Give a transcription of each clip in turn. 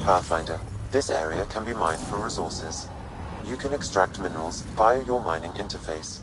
Pathfinder, this area can be mined for resources. You can extract minerals via your mining interface.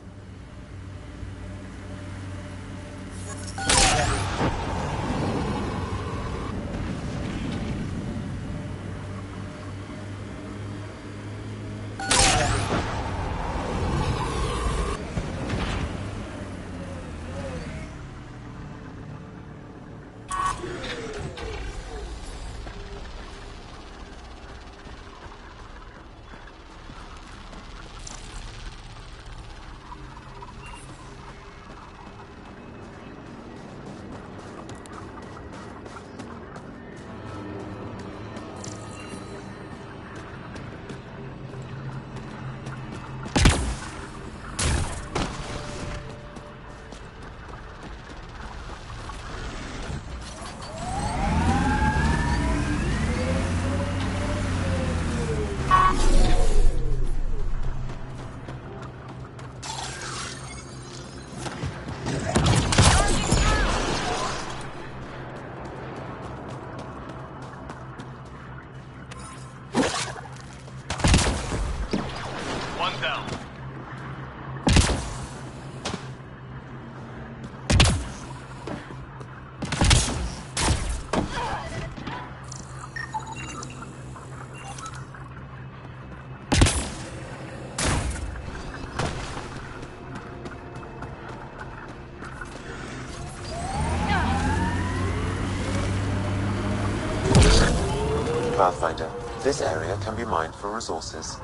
Pathfinder, this area can be mined for resources.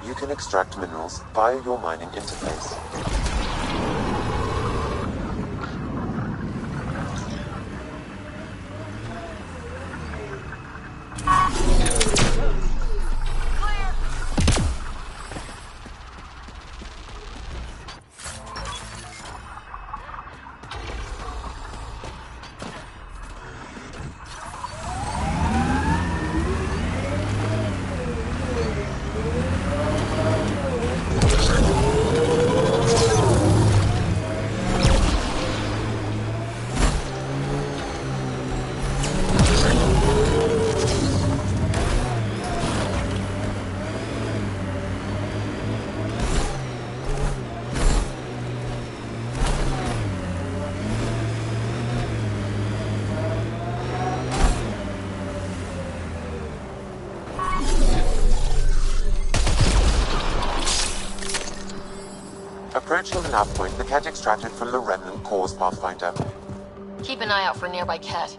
You can extract minerals via your mining interface. Approaching the nav point, the cat extracted from the remnant cores, Pathfinder. Keep an eye out for nearby cat.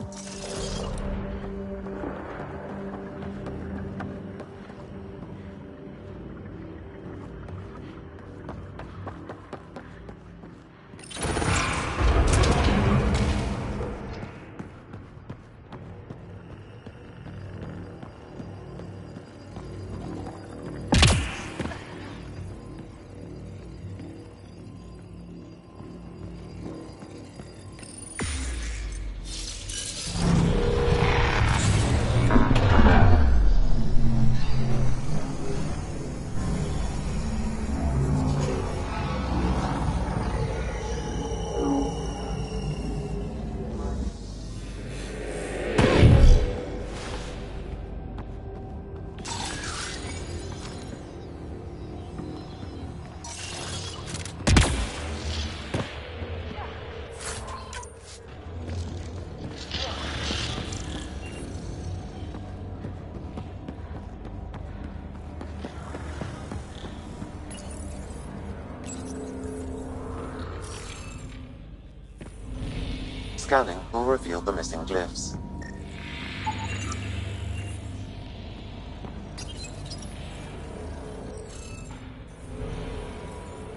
Scanning will reveal the missing glyphs.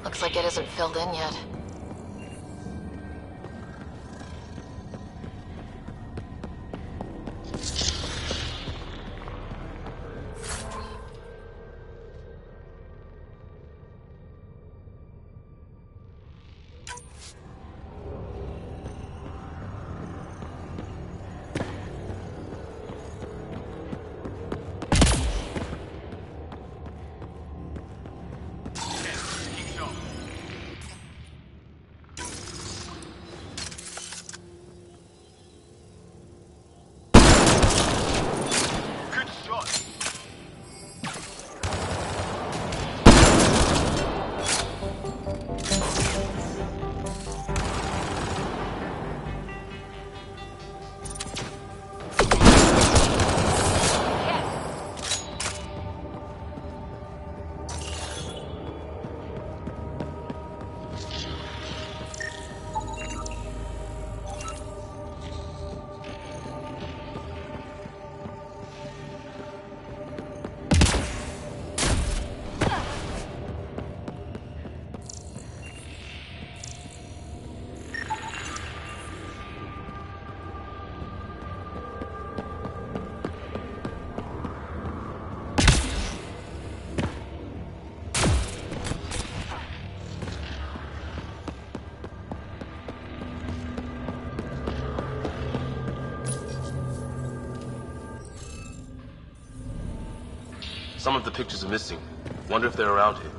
Looks like it isn't filled in yet. Some of the pictures are missing. Wonder if they're around here.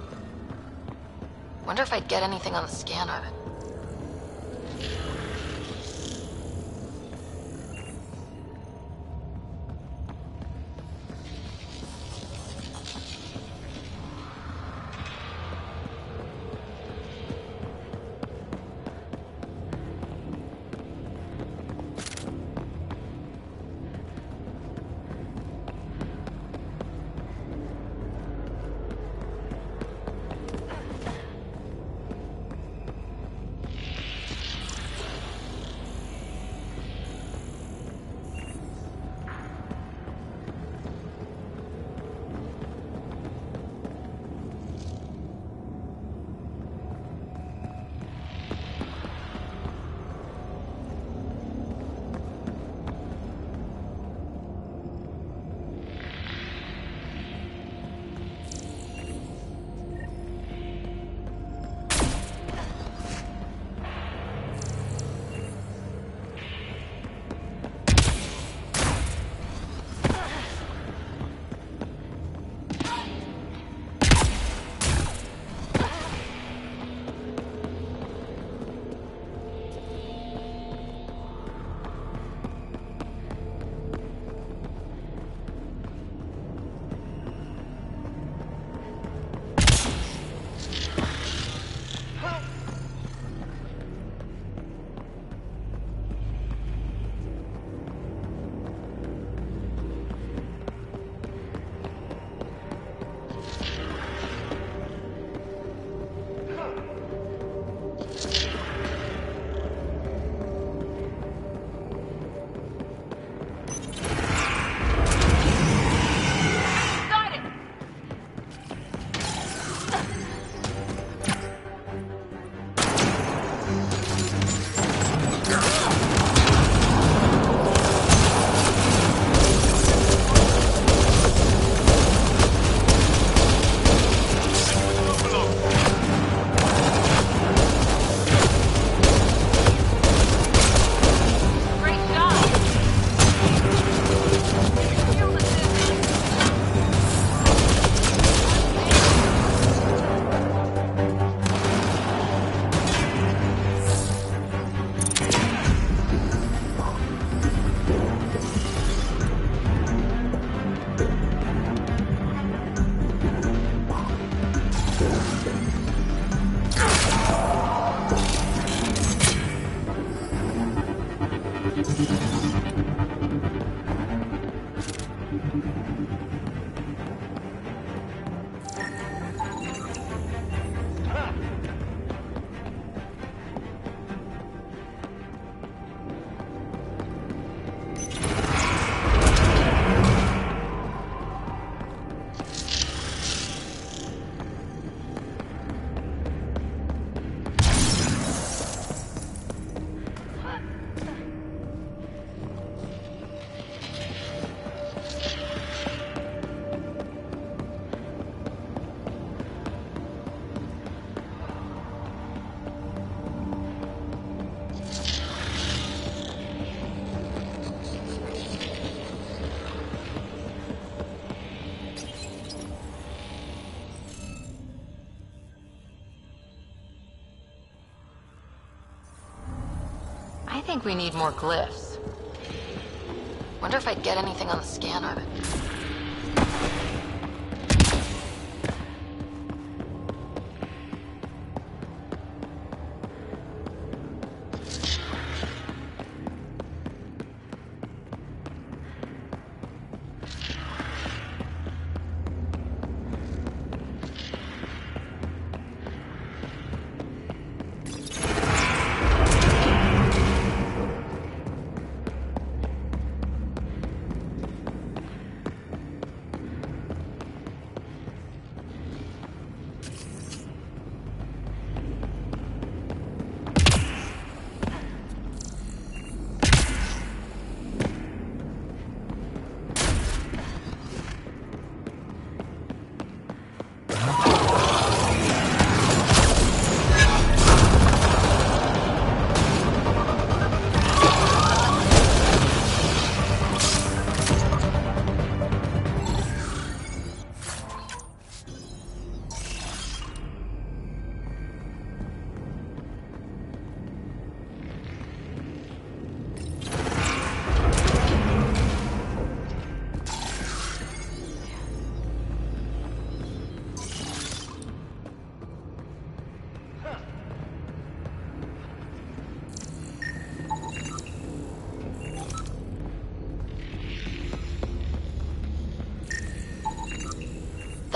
Wonder if I'd get anything on the scanner. I think we need more glyphs. Wonder if I'd get anything on the scanner.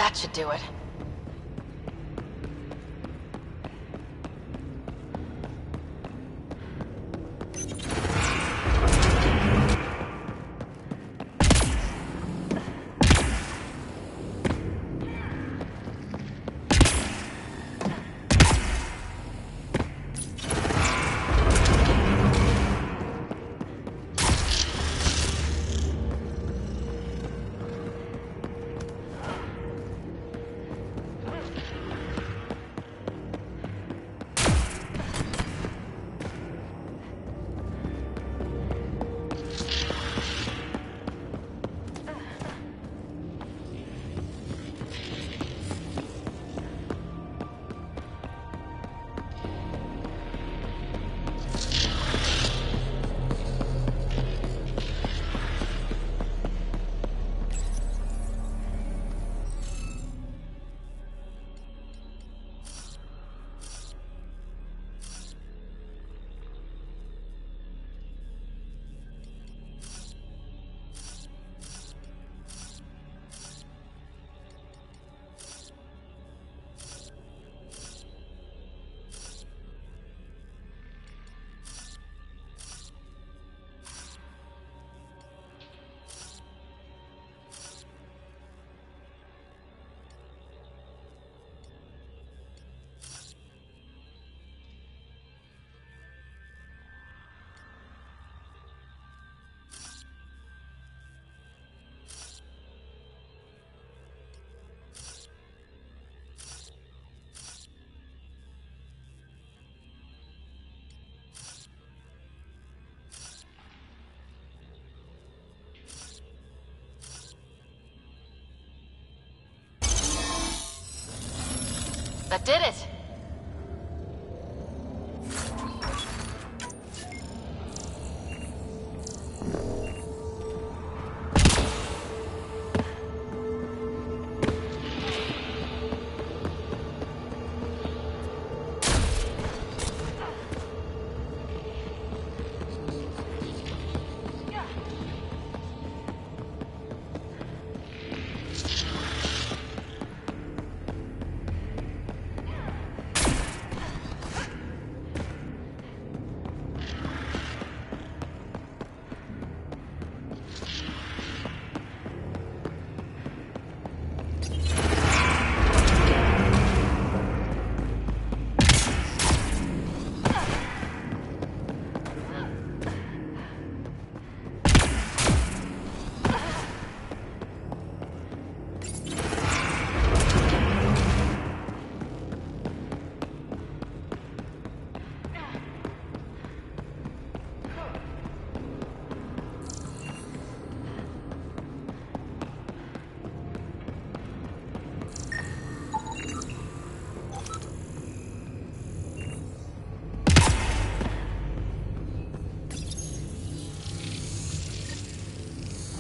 That should do it. That did it!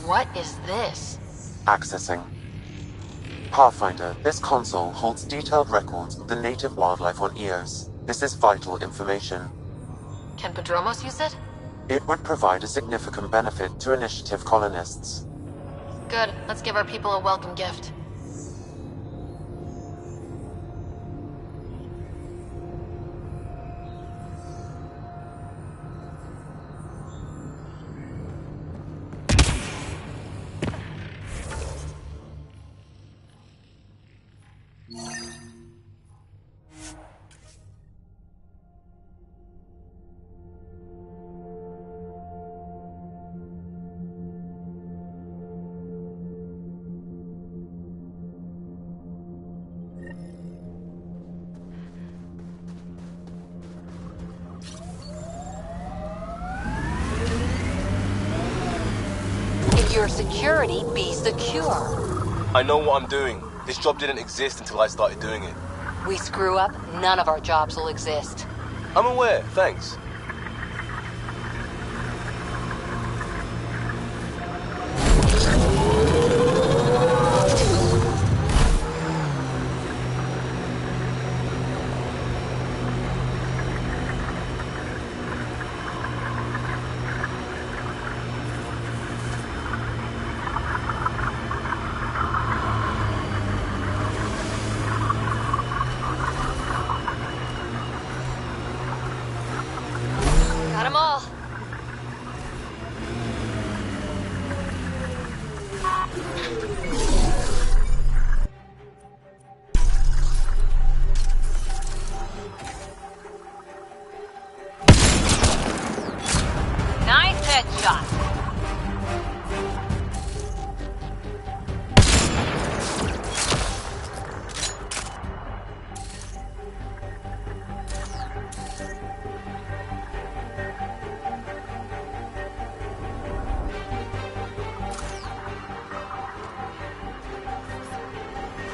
What is this? Accessing. Pathfinder, this console holds detailed records of the native wildlife on Eos. This is vital information. Can Padromos use it? It would provide a significant benefit to Initiative colonists. Good. Let's give our people a welcome gift. Your security be secure. I know what I'm doing. This job didn't exist until I started doing it. We screw up, none of our jobs will exist. I'm aware, thanks.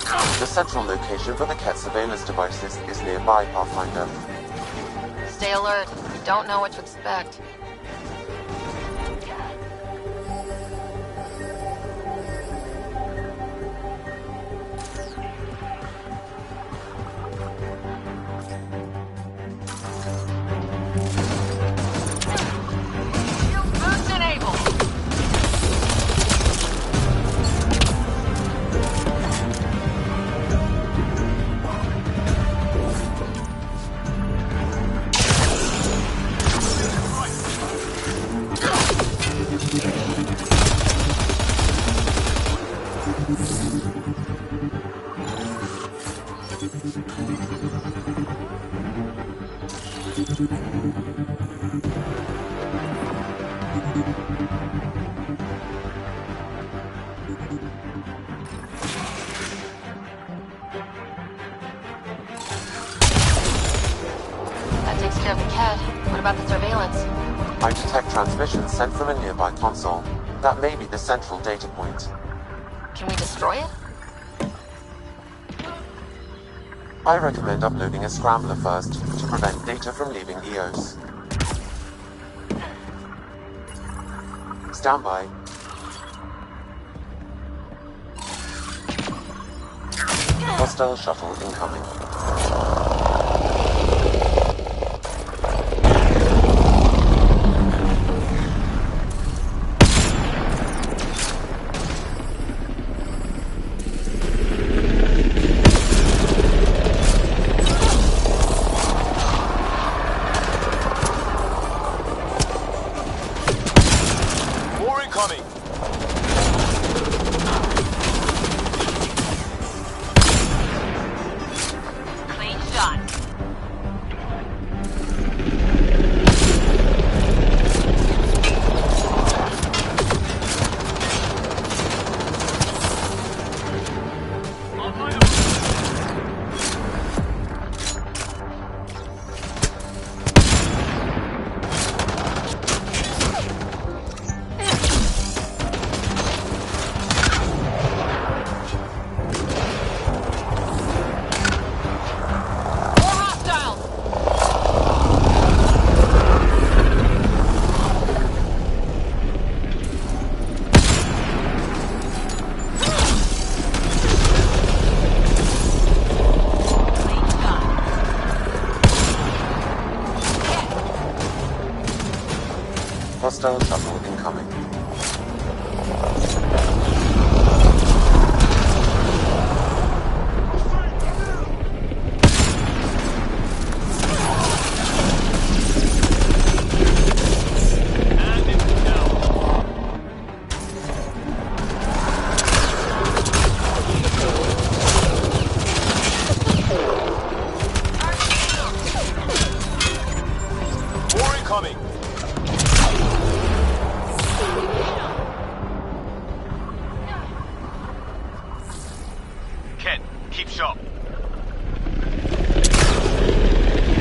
The central location for the Ket surveillance devices is nearby, Pathfinder. Stay alert. You don't know what to expect. Boost enabled. That takes care of the cat. What about the surveillance? I detect transmissions sent from a nearby console. That may be the central data point. Can we destroy it? I recommend uploading a scrambler first to prevent data from leaving EOS. Stand by. Hostile shuttle incoming. More incoming. Clean shot. More hostiles! Clean shot. Hostile shuttle incoming. And it's down. More incoming. Ken, keep sharp.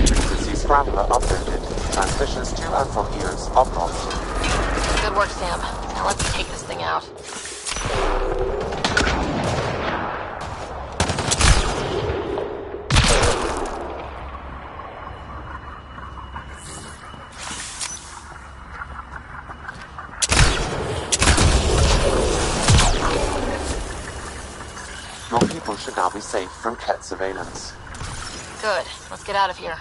Frequency scrambler updated. Transmissions to and from EOS are blocked. Good work, Sam. Now let's take this thing out. Your people should now be safe from Ket surveillance. Good. Let's get out of here.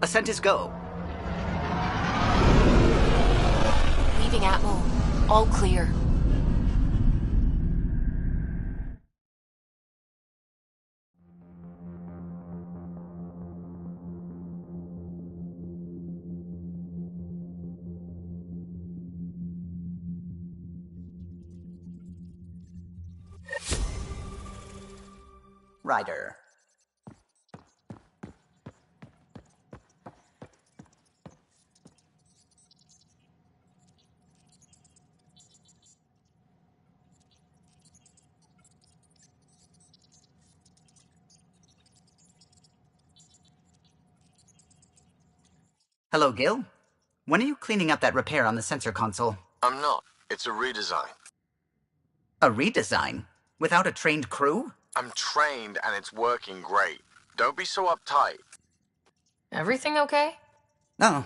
Ascent is go. Leaving Atmo. All clear. Ryder. Hello, Gil. When are you cleaning up that repair on the sensor console? I'm not. It's a redesign. A redesign? Without a trained crew? I'm trained and it's working great. Don't be so uptight. Everything okay? Oh,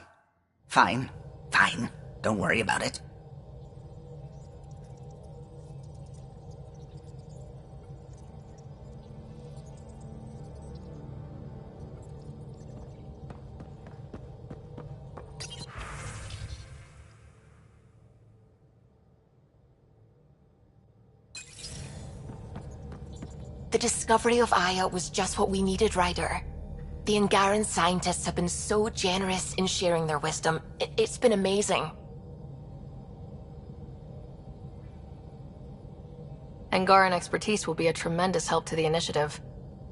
fine. Fine. Don't worry about it. The discovery of Aya was just what we needed, Ryder. The Angaran scientists have been so generous in sharing their wisdom. It's been amazing. Angaran expertise will be a tremendous help to the initiative.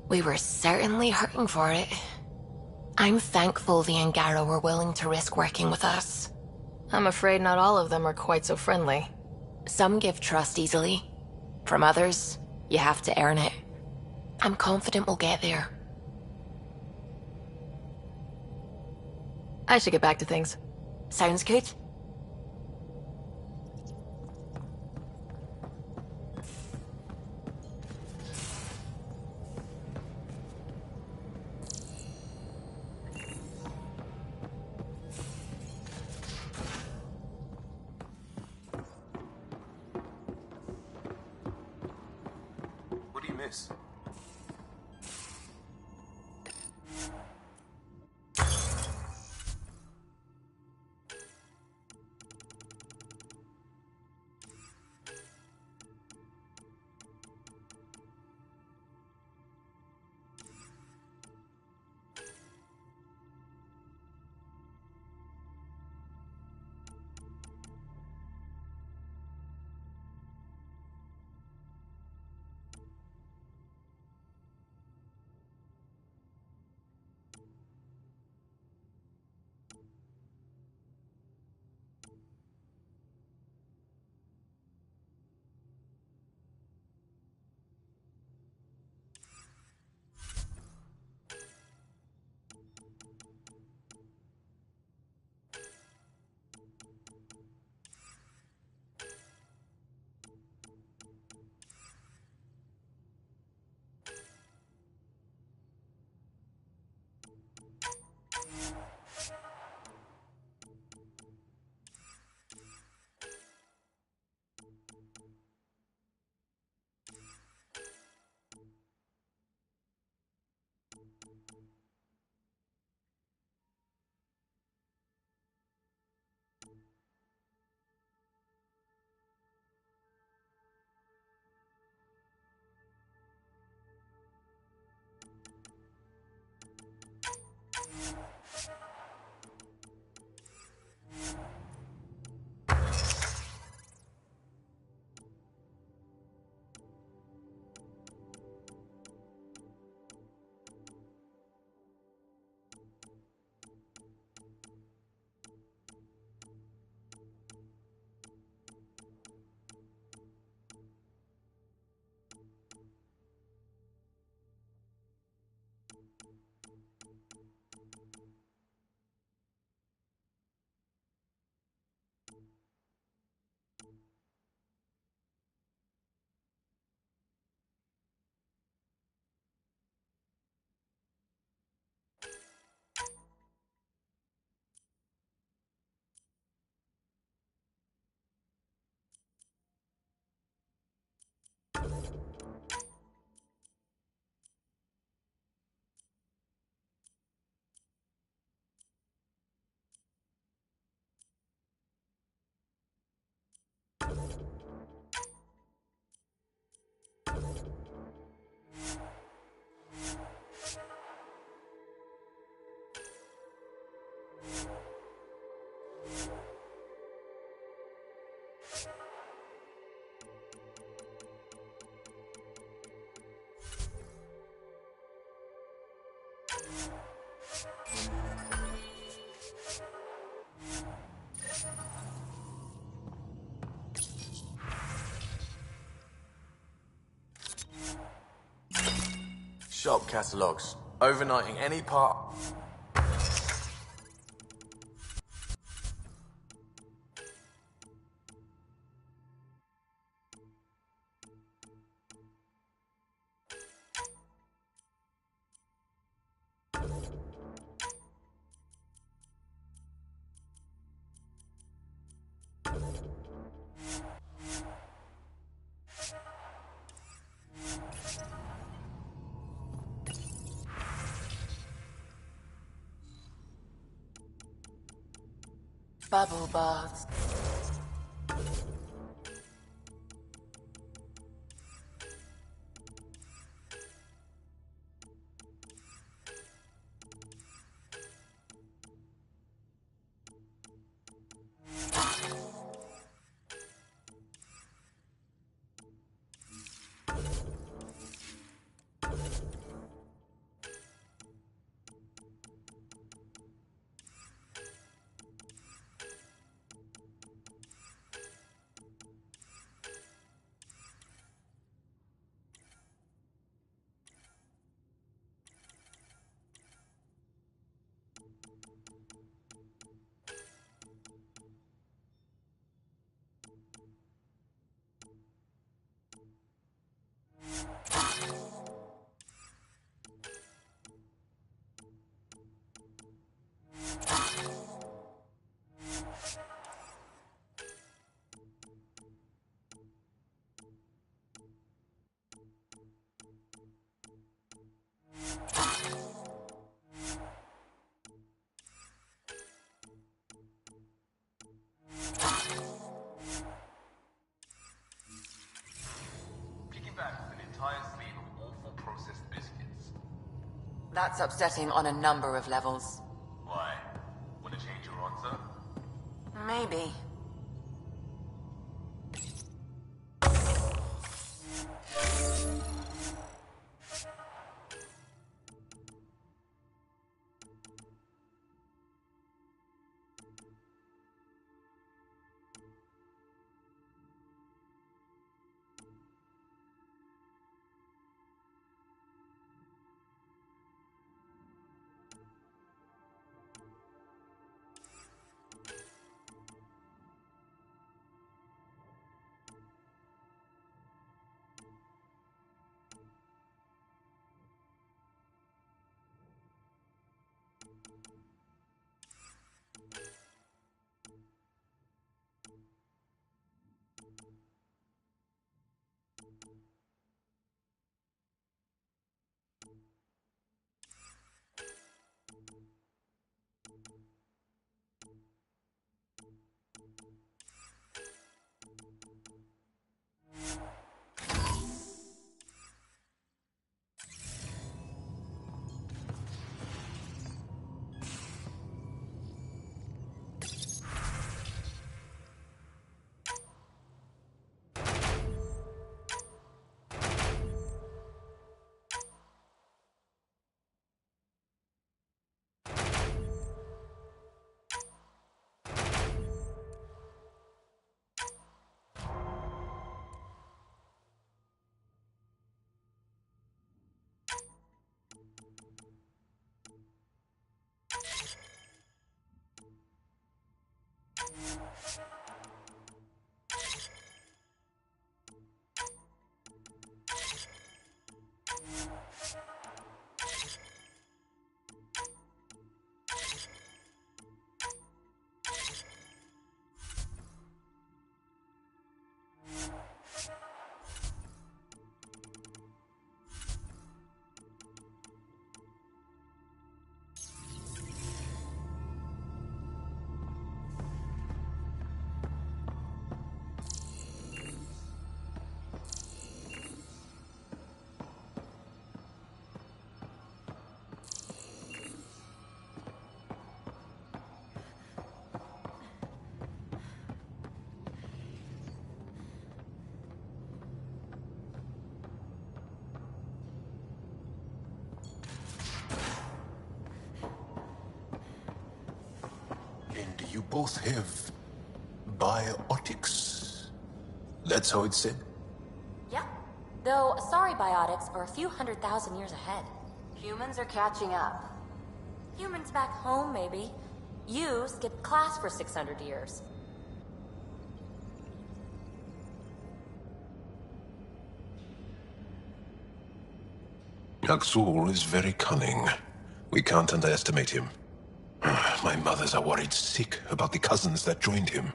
We were certainly hurting for it. I'm thankful the Angara were willing to risk working with us. I'm afraid not all of them are quite so friendly. Some give trust easily. From others, you have to earn it. I'm confident we'll get there. I should get back to things. Sounds good. What do you miss? Shop catalogs. Overnighting any part. Bubble baths. Picking back an entire sleeve of awful processed biscuits. That's upsetting on a number of levels. Why? Want to change your answer? Maybe. And you both have biotics. That's how it's said? Yeah. Though, sorry biotics are a few 100,000 years ahead. Humans are catching up. Humans back home, maybe. You skipped class for 600 years. Aksul is very cunning. We can't underestimate him. My mothers are worried sick about the cousins that joined him.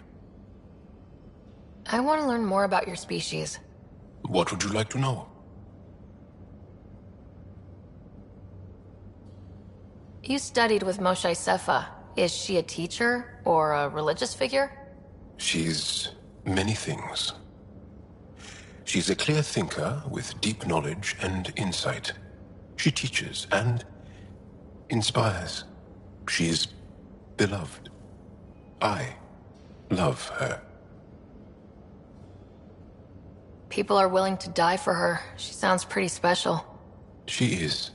I want to learn more about your species. What would you like to know? You studied with Moshe Sefa. Is she a teacher or a religious figure? She's many things. She's a clear thinker with deep knowledge and insight. She teaches and inspires. She's beloved. I love her. People are willing to die for her. She sounds pretty special. She is.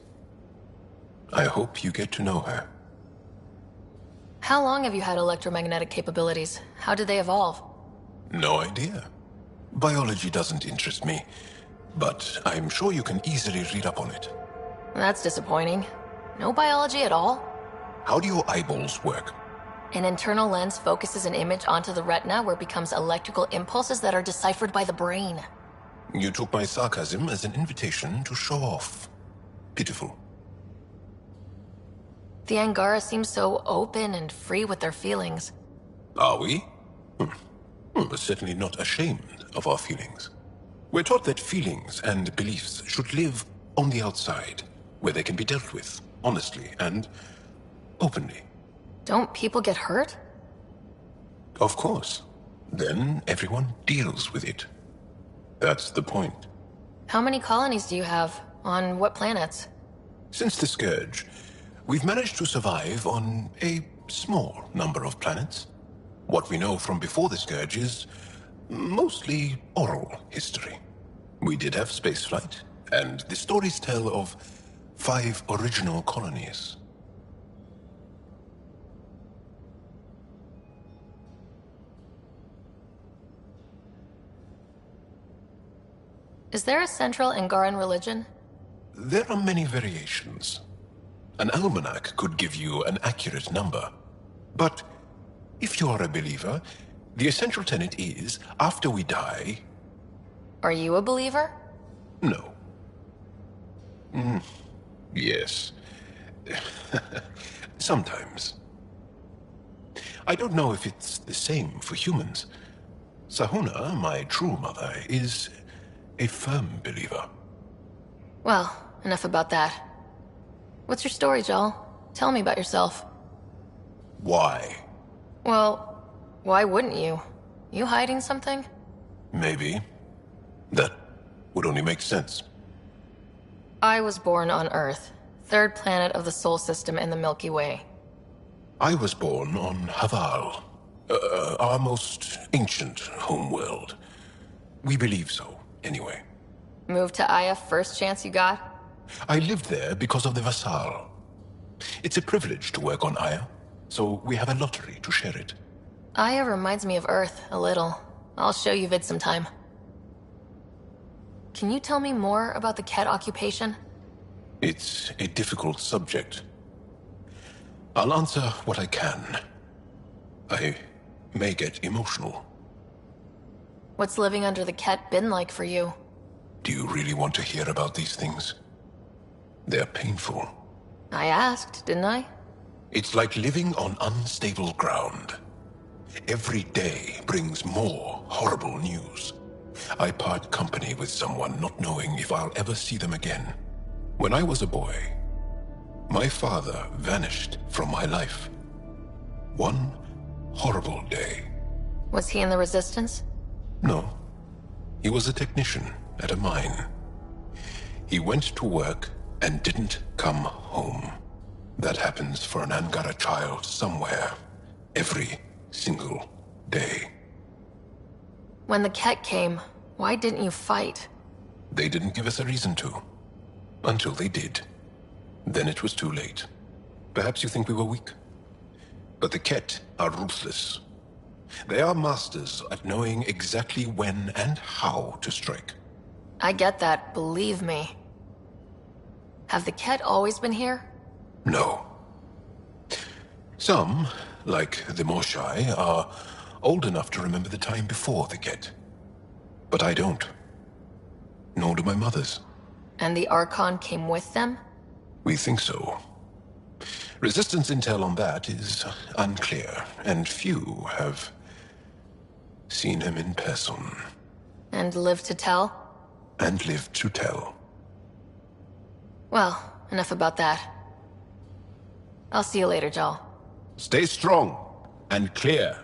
I hope you get to know her. How long have you had electromagnetic capabilities? How did they evolve? No idea. Biology doesn't interest me, but I'm sure you can easily read up on it. That's disappointing. No biology at all? How do your eyeballs work? An internal lens focuses an image onto the retina where it becomes electrical impulses that are deciphered by the brain. You took my sarcasm as an invitation to show off. Pitiful. The Angara seem so open and free with their feelings. Are we? We're certainly not ashamed of our feelings. We're taught that feelings and beliefs should live on the outside, where they can be dealt with, honestly and openly. Don't people get hurt? Of course. Then everyone deals with it. That's the point. How many colonies do you have? On what planets? Since the Scourge, we've managed to survive on a small number of planets. What we know from before the Scourge is mostly oral history. We did have spaceflight, and the stories tell of 5 original colonies. Is there a central Angaran religion? There are many variations. An almanac could give you an accurate number. But if you are a believer, the essential tenet is, after we die... Are you a believer? No. Yes. Sometimes. I don't know if it's the same for humans. Sahuna, my true mother, is a firm believer. Well, enough about that. What's your story, Jal? Tell me about yourself. Why? Well, why wouldn't you? You hiding something? Maybe. That would only make sense. I was born on Earth, third planet of the Sol System in the Milky Way. I was born on Haval, our most ancient homeworld. We believe so, anyway. Moved to Aya first chance you got? I lived there because of the Vassal. It's a privilege to work on Aya, so we have a lottery to share it. Aya reminds me of Earth, a little. I'll show you vid sometime. Can you tell me more about the Ket occupation? It's a difficult subject. I'll answer what I can. I may get emotional. What's living under the Ket been like for you? Do you really want to hear about these things? They're painful. I asked, didn't I? It's like living on unstable ground. Every day brings more horrible news. I part company with someone not knowing if I'll ever see them again. When I was a boy, my father vanished from my life. One horrible day. Was he in the Resistance? No. He was a technician at a mine. He went to work and didn't come home. That happens for an Angara child somewhere, every single day. When the Ket came, why didn't you fight? They didn't give us a reason to. Until they did. Then it was too late. Perhaps you think we were weak. But the Ket are ruthless. They are masters at knowing exactly when and how to strike. I get that, believe me. Have the Ket always been here? No. Some, like the Moshai, are old enough to remember the time before the Ket. But I don't. Nor do my mothers. And the Archon came with them? We think so. Resistance intel on that is unclear, and few have seen him in person. And lived to tell? And lived to tell. Well, enough about that. I'll see you later, Jal. Stay strong and clear.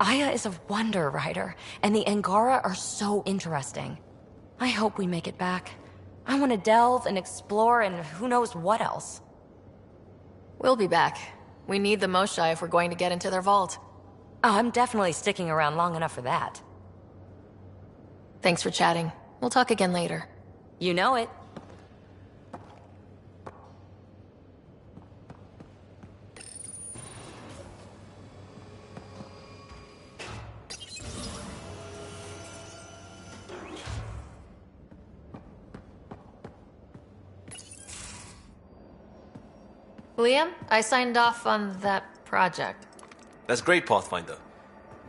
Aya is a wonder rider, and the Angara are so interesting. I hope we make it back. I want to delve and explore and who knows what else. We'll be back. We need the Moshai if we're going to get into their vault. Oh, I'm definitely sticking around long enough for that. Thanks for chatting. We'll talk again later. You know it. Liam, I signed off on that project. That's great, Pathfinder.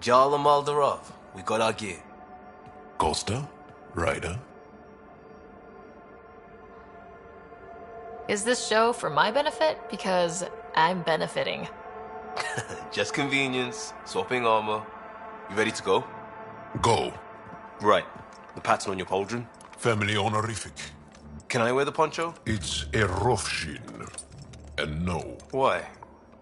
Jarl and Maldarov, we got our gear. Costa? Ryder? Is this show for my benefit? Because I'm benefiting. Just convenience, swapping armor. You ready to go? Go. Right. The pattern on your pauldron? Family honorific. Can I wear the poncho? It's a Rofshin. And no, Why?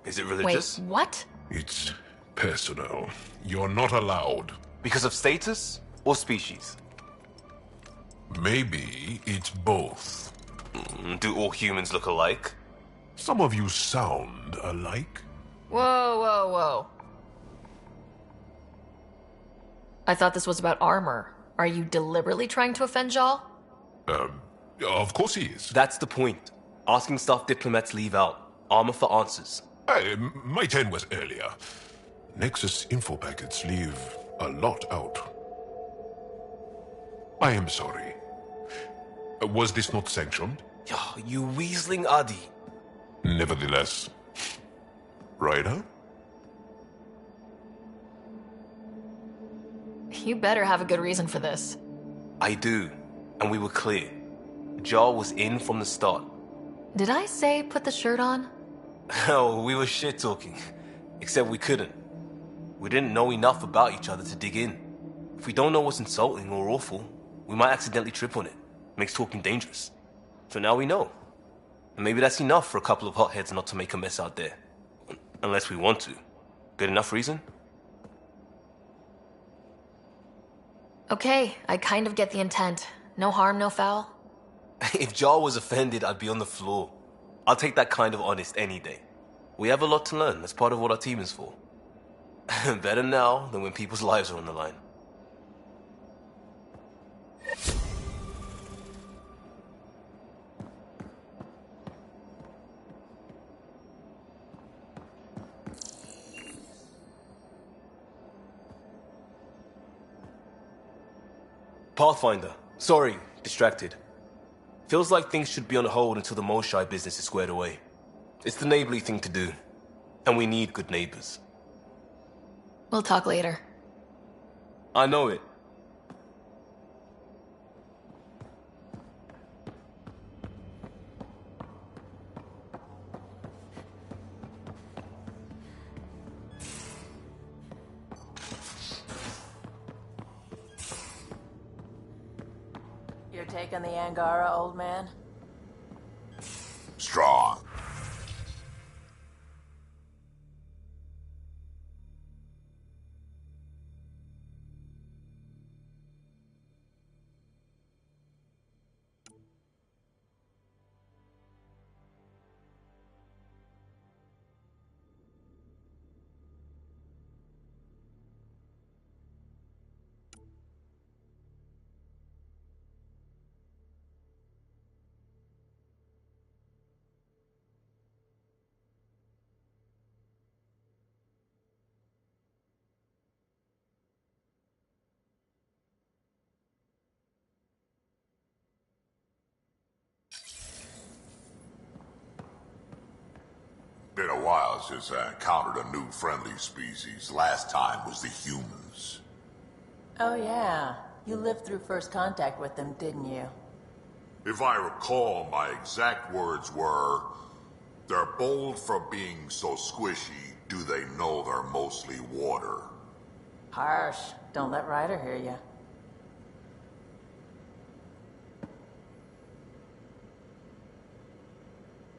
Is it religious? Wait, what? it's personal. You're not allowed. Because of status or species? Maybe it's both. Do all humans look alike? Some of you sound alike. Whoa, whoa, whoa. I thought this was about armor. Are you deliberately trying to offend Jal? Of course he is. That's the point. Asking stuff diplomats leave out. Armor for answers. My turn was earlier. Nexus info packets leave a lot out. I am sorry. Was this not sanctioned? You weaseling Adi. Nevertheless. Ryder? You better have a good reason for this. I do. And we were clear. Jar was in from the start. Did I say put the shirt on? Oh, we were shit-talking. Except we couldn't. We didn't know enough about each other to dig in. If we don't know what's insulting or awful, we might accidentally trip on it. Makes talking dangerous. So now we know. And maybe that's enough for a couple of hotheads not to make a mess out there. Unless we want to. Good enough reason? Okay, I kind of get the intent. No harm, no foul. If Jar was offended, I'd be on the floor. I'll take that kind of honest any day. We have a lot to learn. That's part of what our team is for. Better now than when people's lives are on the line. Pathfinder. Sorry, distracted. Feels like things should be on hold until the Moshai business is squared away. It's the neighborly thing to do. And we need good neighbors. We'll talk later. I know it. You're taking the Angara, old man? Strong. Been a while since I encountered a new friendly species. Last time was the humans. Oh yeah, you lived through first contact with them, didn't you? If I recall, my exact words were, "They're bold for being so squishy, do they know they're mostly water?" Harsh. Don't let Ryder hear you.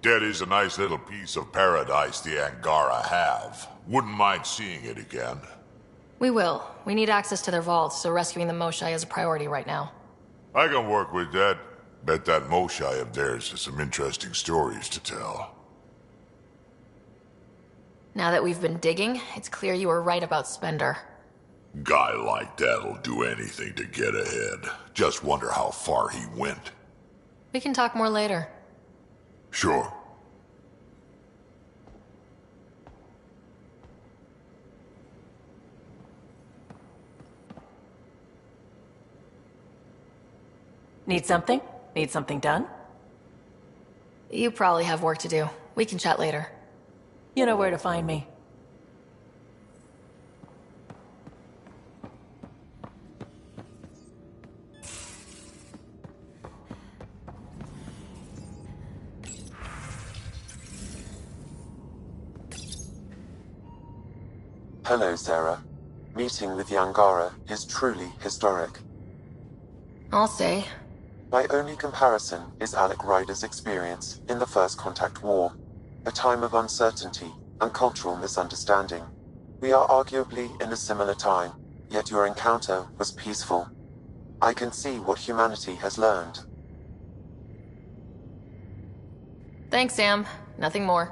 That is a nice little piece of paradise the Angara have. Wouldn't mind seeing it again. We will. We need access to their vaults, so rescuing the Moshai is a priority right now. I can work with that. Bet that Moshai of theirs has some interesting stories to tell. Now that we've been digging, it's clear you were right about Spender. Guy like that'll do anything to get ahead. Just wonder how far he went. We can talk more later. Sure. Need something? Need something done? You probably have work to do. We can chat later. You know where to find me. Hello, Sarah. Meeting with the Angara is truly historic. I'll say. My only comparison is Alec Ryder's experience in the First Contact War, a time of uncertainty and cultural misunderstanding. We are arguably in a similar time, yet your encounter was peaceful. I can see what humanity has learned. Thanks, Sam. Nothing more.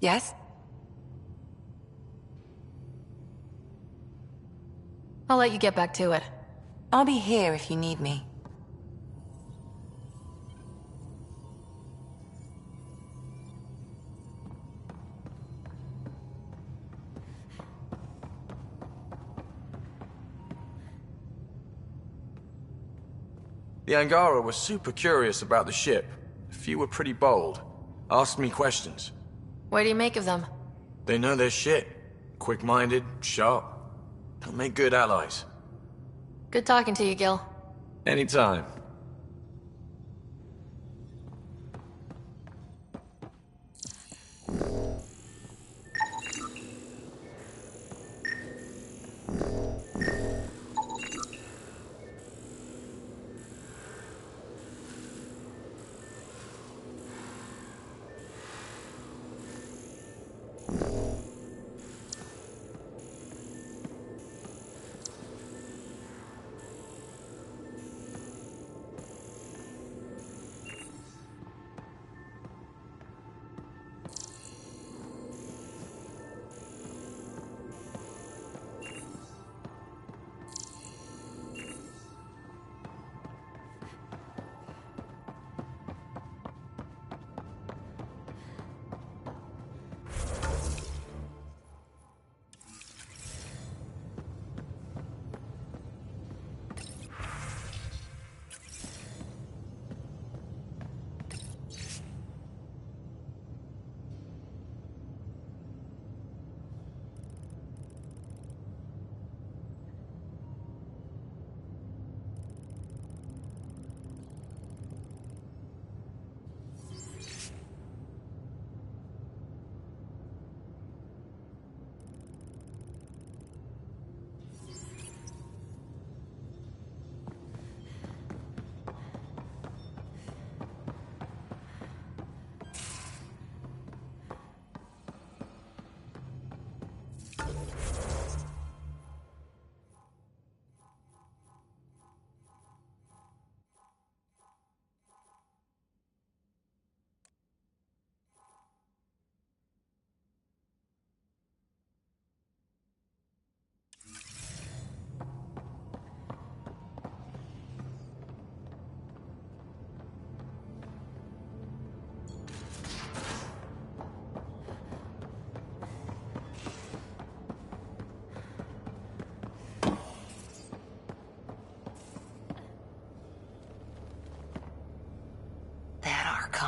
Yes? I'll let you get back to it. I'll be here if you need me. The Angara were super curious about the ship. A few were pretty bold. Asked me questions. What do you make of them? They know their shit. Quick-minded, sharp. They'll make good allies. Good talking to you, Gil. Anytime.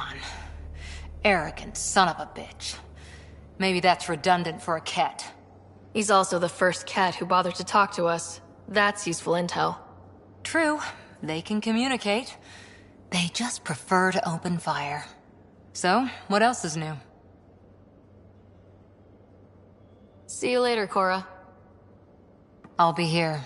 on. Arrogant son of a bitch. Maybe that's redundant for a cat. He's also the first cat who bothered to talk to us. That's useful intel. True, they can communicate. They just prefer to open fire. So, what else is new? See you later, Cora. I'll be here.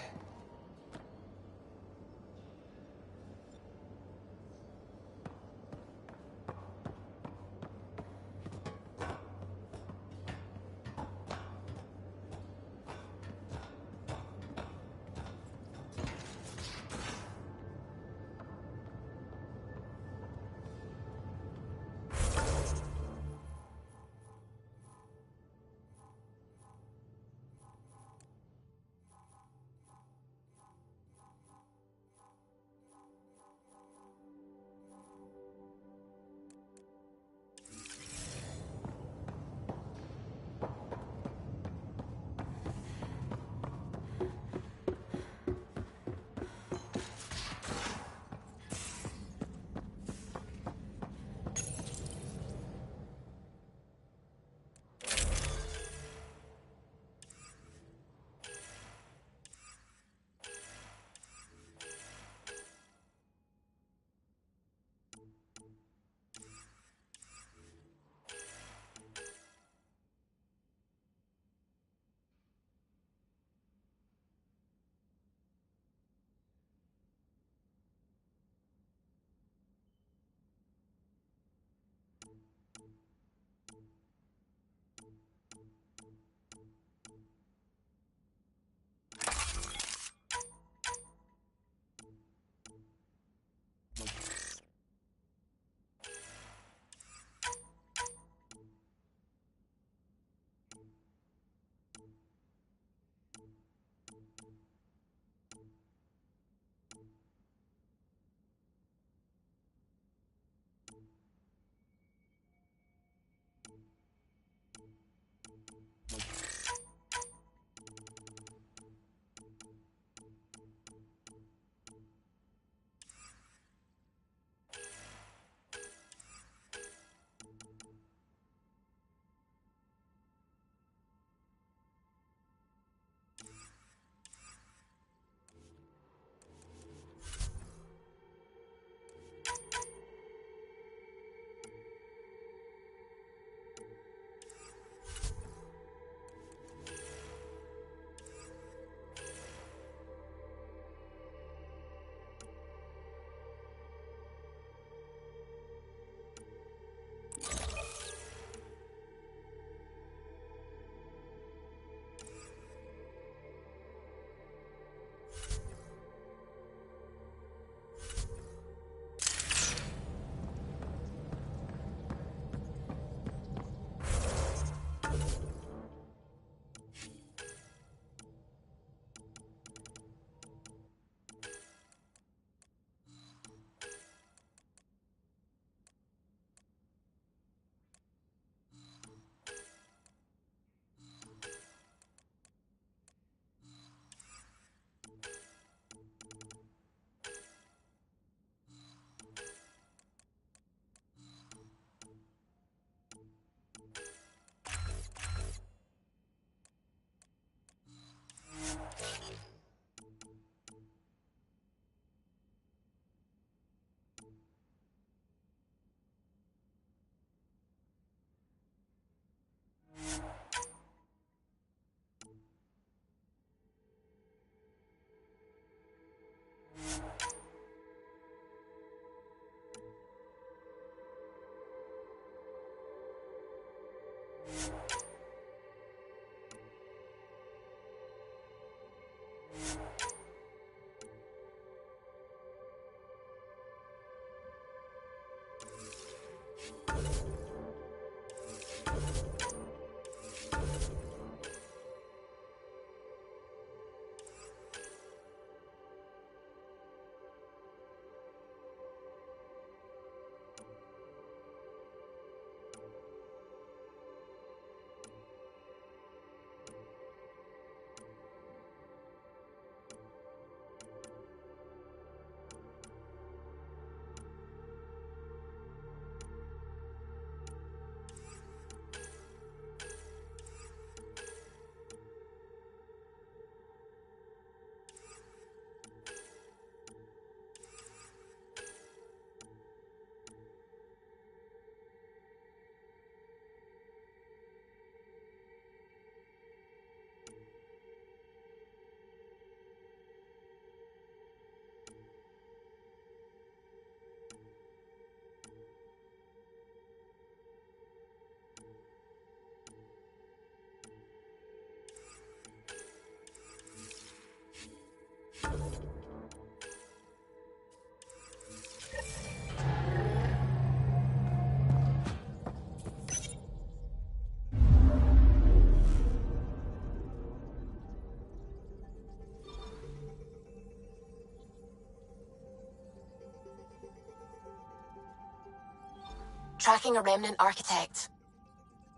Tracking a remnant architect.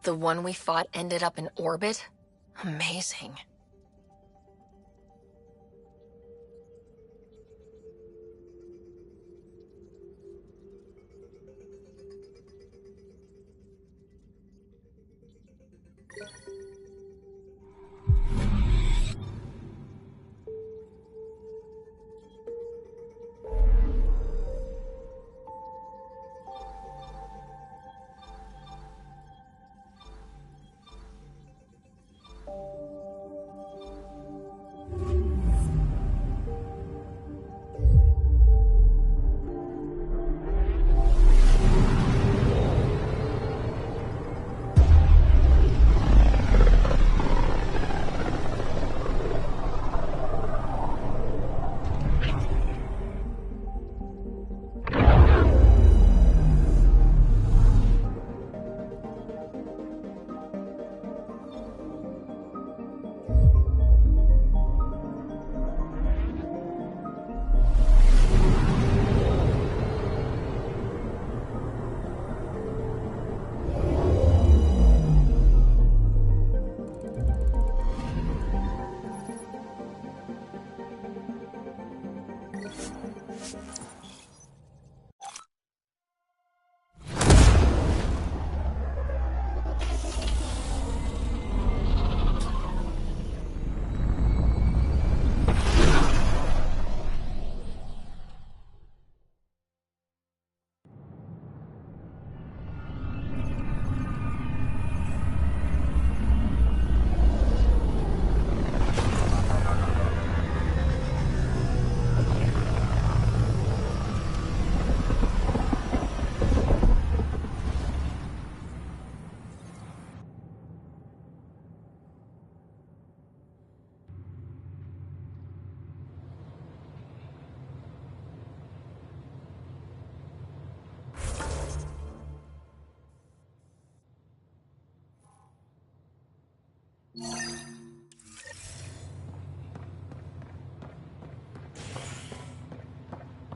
The one we fought ended up in orbit? Amazing.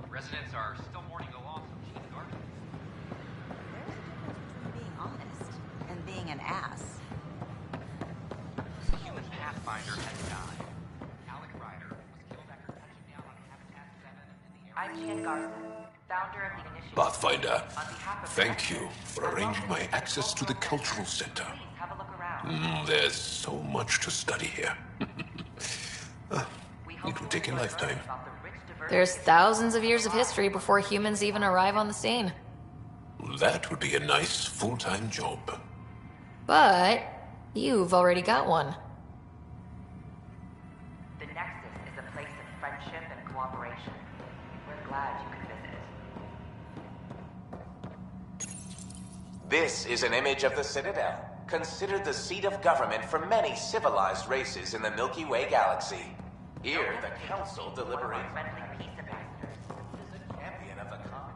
Residents are still mourning the loss of Chief Garden. There's a difference between being honest and being an ass. The human Pathfinder has died. Alec Ryder was killed after touching down on Habitat 7 in the area. I'm Chen Garson, founder of the initiative. Pathfinder, thank you for arranging my access to the cultural center. Please have a look around. There's so much to study here. It will take a lifetime. There's thousands of years of history before humans even arrive on the scene. That would be a nice full-time job. But you've already got one. The Nexus is a place of friendship and cooperation. We're glad you could visit. This is an image of the Citadel, considered the seat of government for many civilized races in the Milky Way galaxy. Here, the Council deliberates. Champion of the common.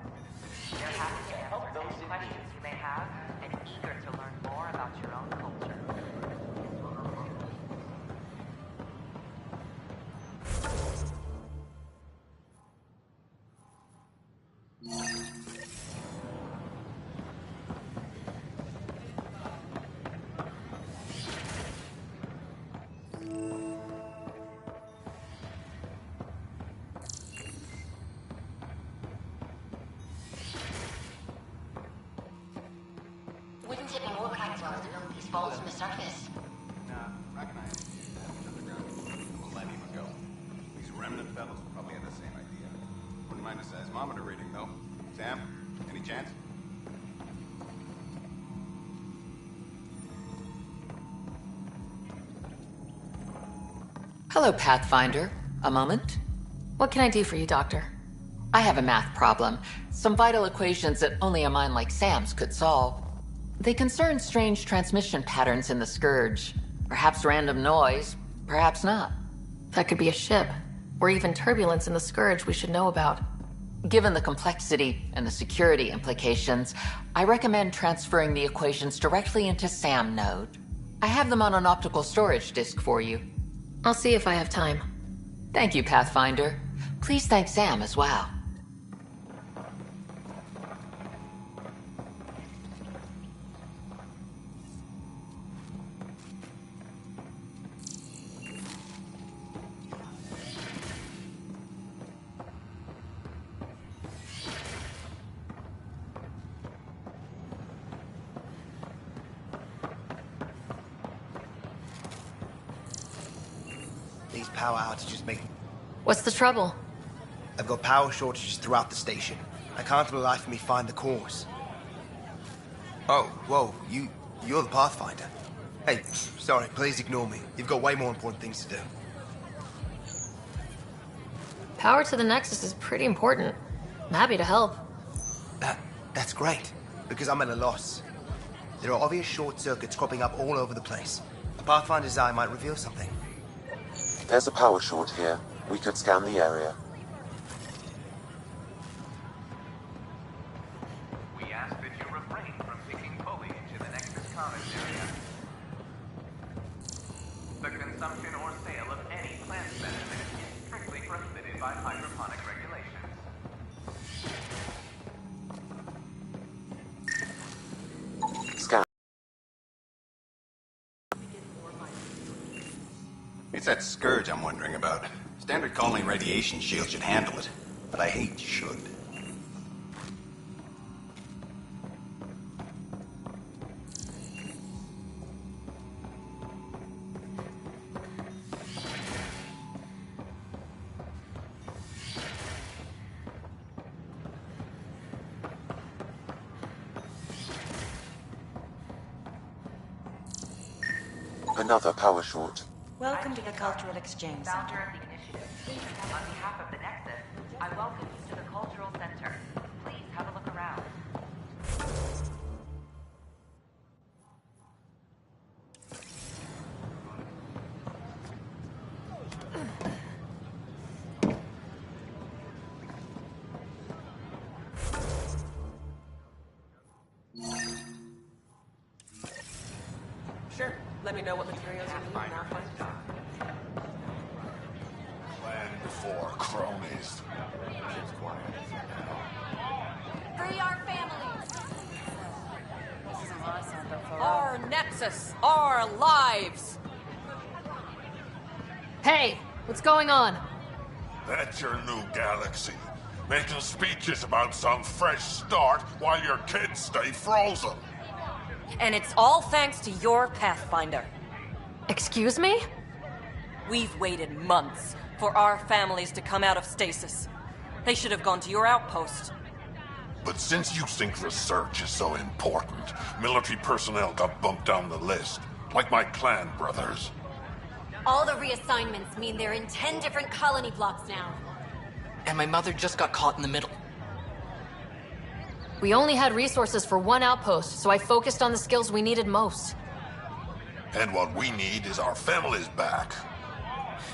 They're happy to help those questions you may have and eager to learn more about your own culture. Wouldn't it be more practical to build these vaults from the surface? Nah, recognize it. Underground. We'll let him go. These remnant fellows probably had the same idea. Wouldn't mind a seismometer reading, though. Sam, any chance? Hello, Pathfinder. A moment? What can I do for you, Doctor? I have a math problem. Some vital equations that only a mind like Sam's could solve. They concern strange transmission patterns in the Scourge. Perhaps random noise, perhaps not. That could be a ship, or even turbulence in the Scourge we should know about. Given the complexity and the security implications, I recommend transferring the equations directly into SAM node. I have them on an optical storage disk for you. I'll see if I have time. Thank you, Pathfinder. Please thank Sam as well. power outages make... What's the trouble? I've got power shortages throughout the station. I can't for the life of me find the cause. Oh, whoa, you're the Pathfinder. Hey, sorry, please ignore me. You've got way more important things to do. Power to the Nexus is pretty important. I'm happy to help. That's great, because I'm at a loss. There are obvious short circuits cropping up all over the place. A Pathfinder's eye might reveal something. There's a power short here. We could scan the area. We ask that you refrain from picking foliage in the Nexus Commons area. The consumption or sale of any plant specimen is strictly prohibited by hydroponic regulations. Scan. It's that scourge I'm wondering about. Standard colony radiation shield should handle it, but I hate should. Another power short. Welcome to the Cultural Exchange Center. Founder of the initiative. On behalf of the Nexus, I welcome you to the Cultural Center. Please have a look around. Sure. Let me know what materials you need and I'll find them. Land before cronies. Free our families! This isn't my center for... Our Nexus! Our lives! Hey, what's going on? That's your new galaxy. Making speeches about some fresh start while your kids stay frozen. And it's all thanks to your Pathfinder. Excuse me? We've waited months for our families to come out of stasis. They should have gone to your outpost. But since you think research is so important, military personnel got bumped down the list, like my clan brothers. All the reassignments mean they're in 10 different colony blocks now. And my mother just got caught in the middle. We only had resources for one outpost, so I focused on the skills we needed most. And what we need is our families back.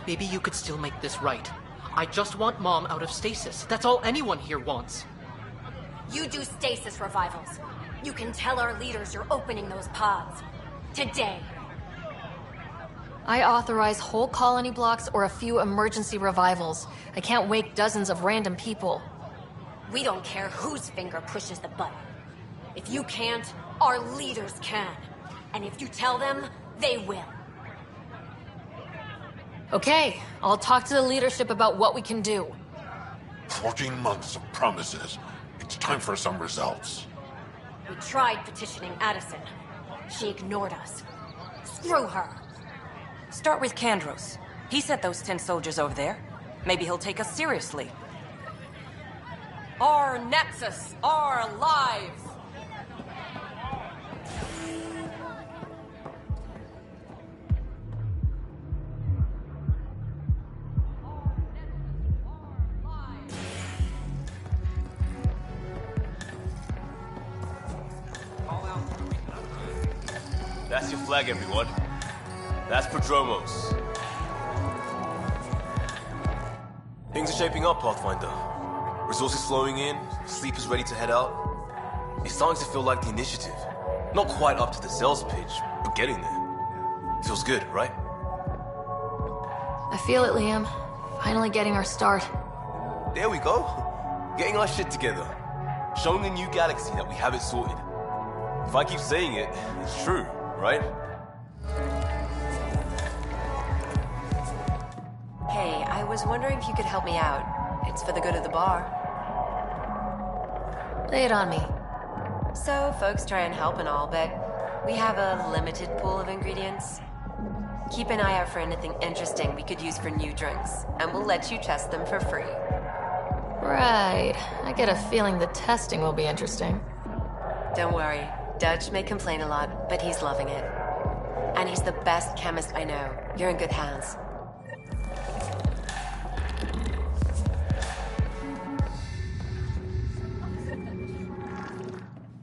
Maybe you could still make this right. I just want Mom out of stasis. That's all anyone here wants. You do stasis revivals. You can tell our leaders you're opening those pods. Today. I authorize whole colony blocks or a few emergency revivals. I can't wake dozens of random people. We don't care whose finger pushes the button. If you can't, our leaders can. And if you tell them, they will. Okay, I'll talk to the leadership about what we can do. 14 months of promises. It's time for some results. We tried petitioning Addison. She ignored us. Screw her. Start with Kandros. He sent those 10 soldiers over there. Maybe he'll take us seriously. Our Nexus, our lives! That's your flag, everyone. That's Prodromos. Things are shaping up, Pathfinder. Resources flowing in, sleepers ready to head out. It's starting to feel like the initiative. Not quite up to the sales pitch, but getting there. Feels good, right? I feel it, Liam. Finally getting our start. There we go. Getting our shit together. Showing the new galaxy that we have it sorted. If I keep saying it, it's true, right? Hey, I was wondering if you could help me out. It's for the good of the bar. Lay it on me. So, folks try and help and all, but we have a limited pool of ingredients. Keep an eye out for anything interesting we could use for new drinks, and we'll let you test them for free. Right. I get a feeling the testing will be interesting. Don't worry. Dutch may complain a lot, but he's loving it. And he's the best chemist I know. You're in good hands.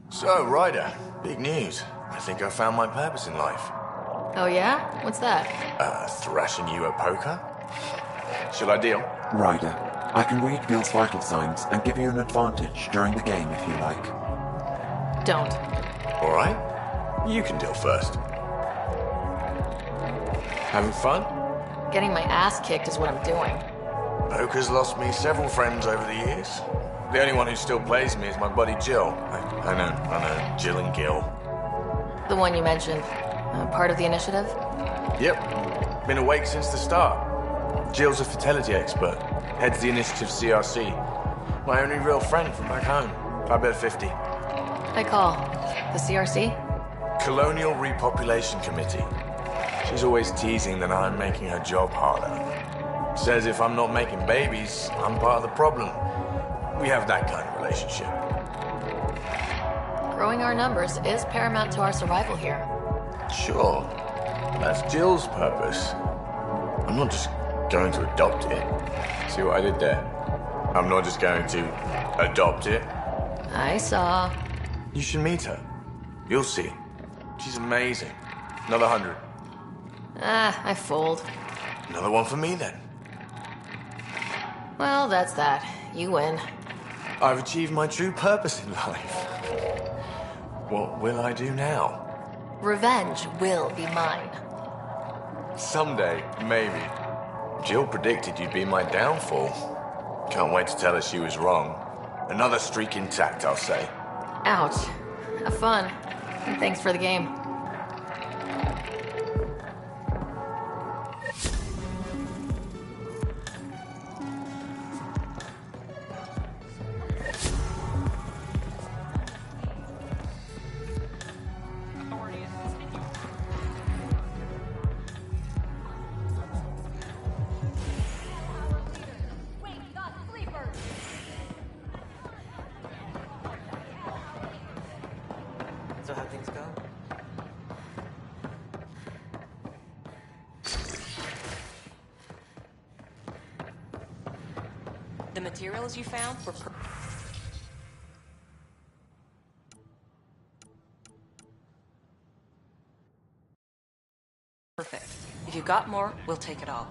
So, Ryder, big news. I think I found my purpose in life. Oh yeah? What's that? Thrashing you at poker? Shall I deal? Ryder, I can read Gil's vital signs and give you an advantage during the game if you like. Don't. Alright. You can deal first. Having fun? Getting my ass kicked is what I'm doing. Poker's lost me several friends over the years. The only one who still plays me is my buddy Jill. I know. Jill and Gil. The one you mentioned. Part of the initiative? Yep. Been awake since the start. Jill's a fertility expert. Heads the initiative CRC. My only real friend from back home. I bet 50. I call. The CRC? Colonial Repopulation Committee. She's always teasing that I'm making her job harder. Says if I'm not making babies, I'm part of the problem. We have that kind of relationship. Growing our numbers is paramount to our survival here. Sure. That's Jill's purpose. I'm not just going to adopt it. See what I did there? I'm not just going to adopt it. I saw. You should meet her. You'll see. She's amazing. Another 100. I fold. Another one for me, then. Well, that's that. You win. I've achieved my true purpose in life. What will I do now? Revenge will be mine. Someday, maybe. Jill predicted you'd be my downfall. Can't wait to tell her she was wrong. Another streak intact, I'll say. Ouch. Have fun. And thanks for the game. So how things go? The materials you found were perfect. If you got more, we'll take it all.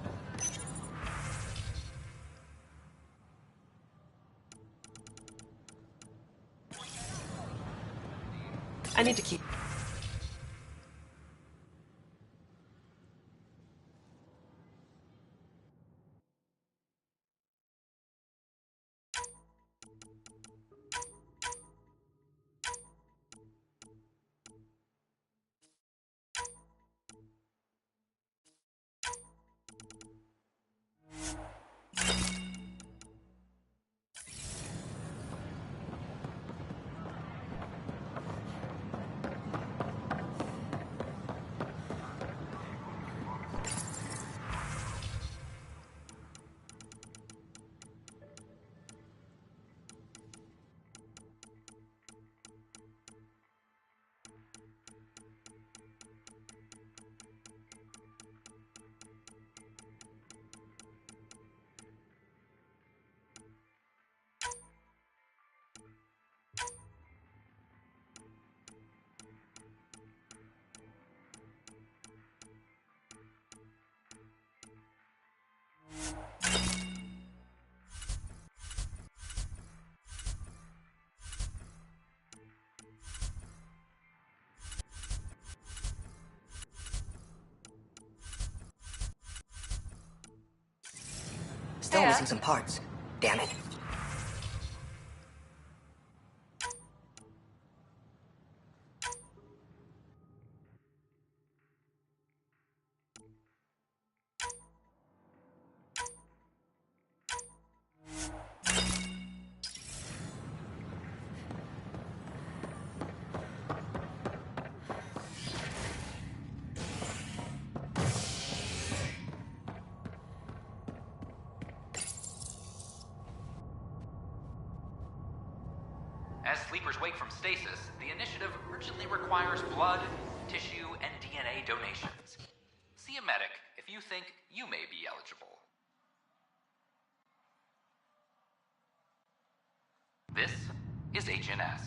I need to keep... Still missing some parts. Damn it. As sleepers wake from stasis, the initiative urgently requires blood, tissue, and DNA donations. See a medic if you think you may be eligible. This is HNS.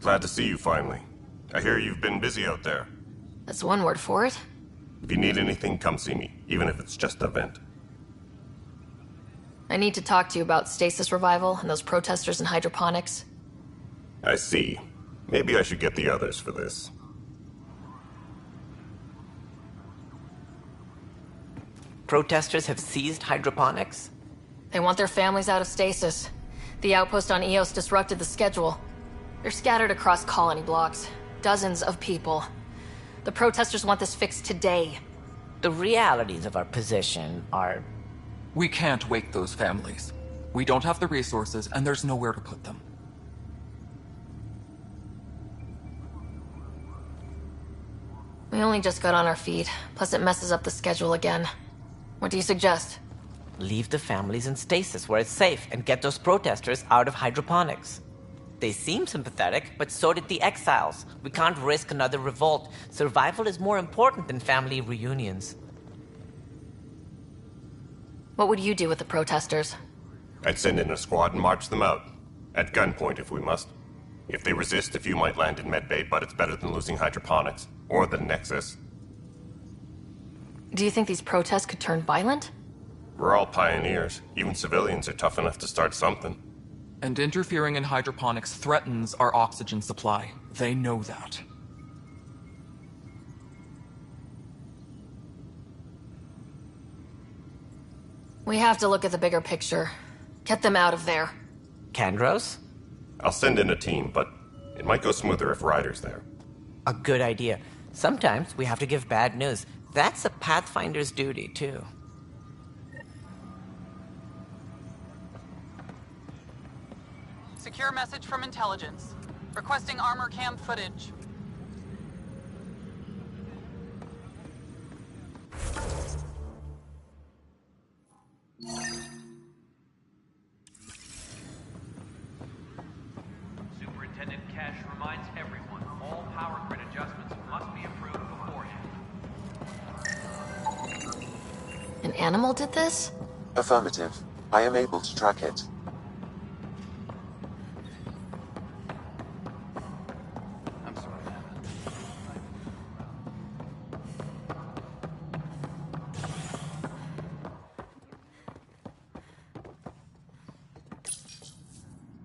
Glad to see you finally. I hear you've been busy out there. That's one word for it. If you need anything, come see me, even if it's just a vent. I need to talk to you about stasis revival and those protesters in hydroponics. I see. Maybe I should get the others for this. Protesters have seized hydroponics? They want their families out of stasis. The outpost on Eos disrupted the schedule. They're scattered across colony blocks. Dozens of people. The protesters want this fixed today. The realities of our position are... We can't wake those families. We don't have the resources, and there's nowhere to put them. We only just got on our feet, plus it messes up the schedule again. What do you suggest? Leave the families in stasis where it's safe and get those protesters out of hydroponics. They seem sympathetic, but so did the exiles. We can't risk another revolt. Survival is more important than family reunions. What would you do with the protesters? I'd send in a squad and march them out. At gunpoint if we must. If they resist, a few might land in medbay, but it's better than losing hydroponics. Or the Nexus. Do you think these protests could turn violent? We're all pioneers. Even civilians are tough enough to start something. And interfering in hydroponics threatens our oxygen supply. They know that. We have to look at the bigger picture. Get them out of there. Kandros? I'll send in a team, but it might go smoother if Ryder's there. A good idea. Sometimes we have to give bad news. That's a Pathfinder's duty, too. Secure message from intelligence. Requesting armor cam footage. Superintendent Cash reminds everyone all power grid adjustments must be approved beforehand. An animal did this? Affirmative. I am able to track it.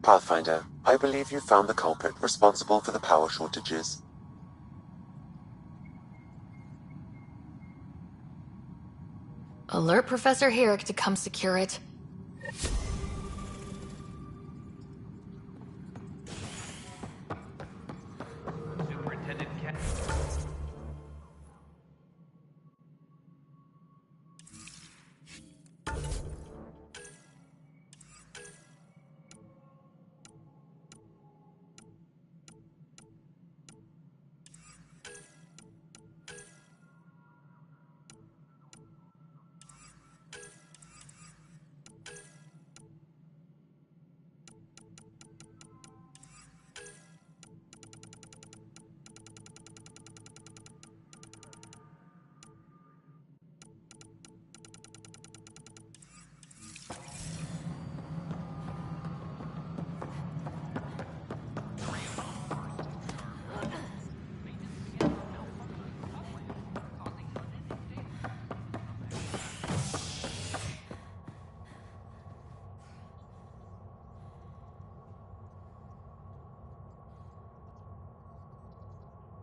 Pathfinder, I believe you found the culprit responsible for the power shortages. Alert Professor Herrick to come secure it. Superintendent Cash.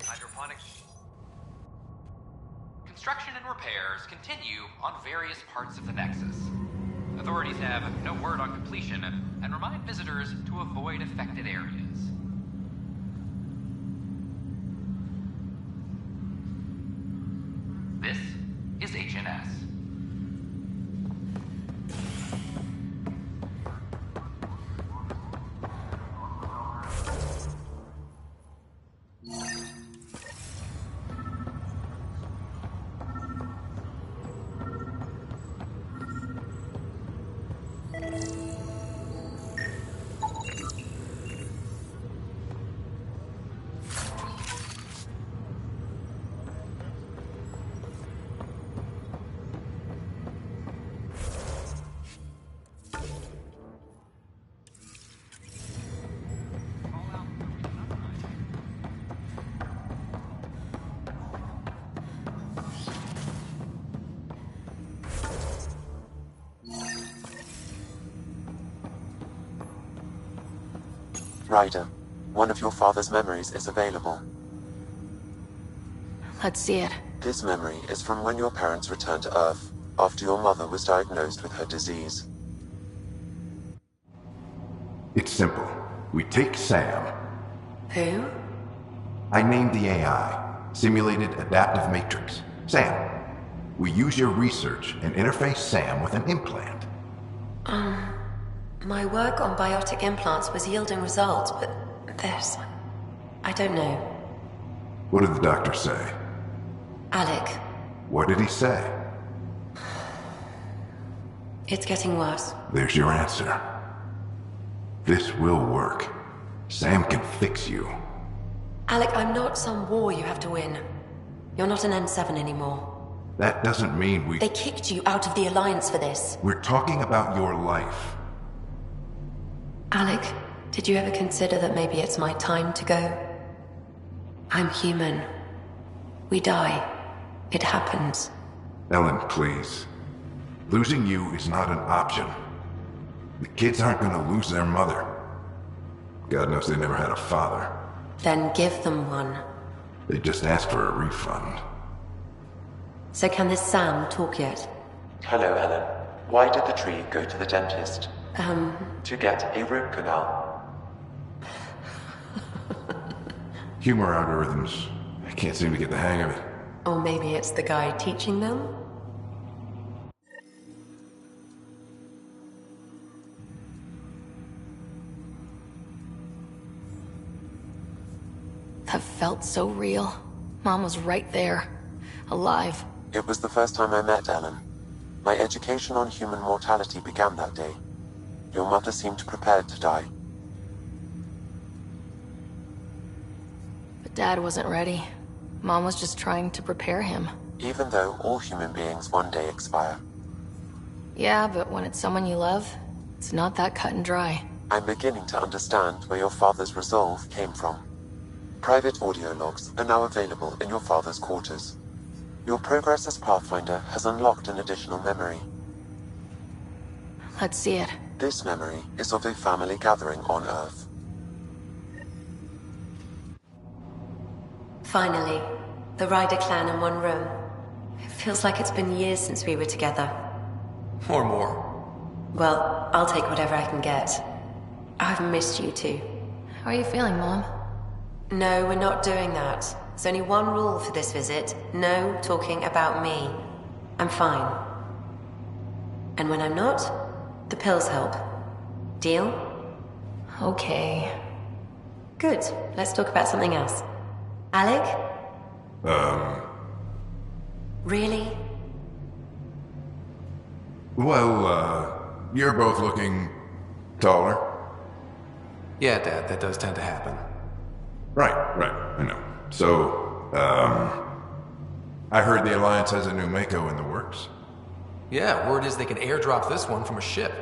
Hydroponics. Construction and repairs continue on various parts of the Nexus. Authorities have no word on completion and remind visitors to avoid affected areas. This is HNS. Ryder, one of your father's memories is available. Let's see it. This memory is from when your parents returned to Earth, after your mother was diagnosed with her disease. It's simple. We take Sam. Who? I named the AI, Simulated Adaptive Matrix. Sam. We use your research and interface Sam with an implant. My work on biotic implants was yielding results, but this... I don't know. What did the doctor say? Alec, What did he say? it's getting worse. There's your answer. This will work. Sam can fix you. Alec, I'm not some war you have to win. You're not an N7 anymore. That doesn't mean we... They kicked you out of the Alliance for this. We're talking about your life. Alec, did you ever consider that maybe it's my time to go? I'm human. We die. It happens. Ellen, please. Losing you is not an option. The kids aren't gonna lose their mother. God knows they never had a father. Then give them one. They just asked for a refund. So can this Sam talk yet? Hello, Ellen. Why did the tree go to the dentist? To get a root canal. Humor algorithms. I can't seem to get the hang of it. Or maybe it's the guy teaching them? That felt so real. Mom was right there. Alive. It was the first time I met Ellen. My education on human mortality began that day. Your mother seemed prepared to die. But Dad wasn't ready. Mom was just trying to prepare him. Even though all human beings one day expire. Yeah, but when it's someone you love, it's not that cut and dry. I'm beginning to understand where your father's resolve came from. Private audio logs are now available in your father's quarters. Your progress as Pathfinder has unlocked an additional memory. Let's see it. This memory is of a family gathering on Earth. Finally, the Ryder clan in one room. It feels like it's been years since we were together. Or more. Well, I'll take whatever I can get. I've missed you too. How are you feeling, Mom? No, we're not doing that. There's only one rule for this visit. No talking about me. I'm fine. And when I'm not, the pills help. Deal? Okay. Good. Let's talk about something else. Alec? Really? Well, you're both looking taller. Yeah, Dad, that does tend to happen. Right, I know. So, I heard the Alliance has a new Mako in the works. Yeah, word is they can airdrop this one from a ship.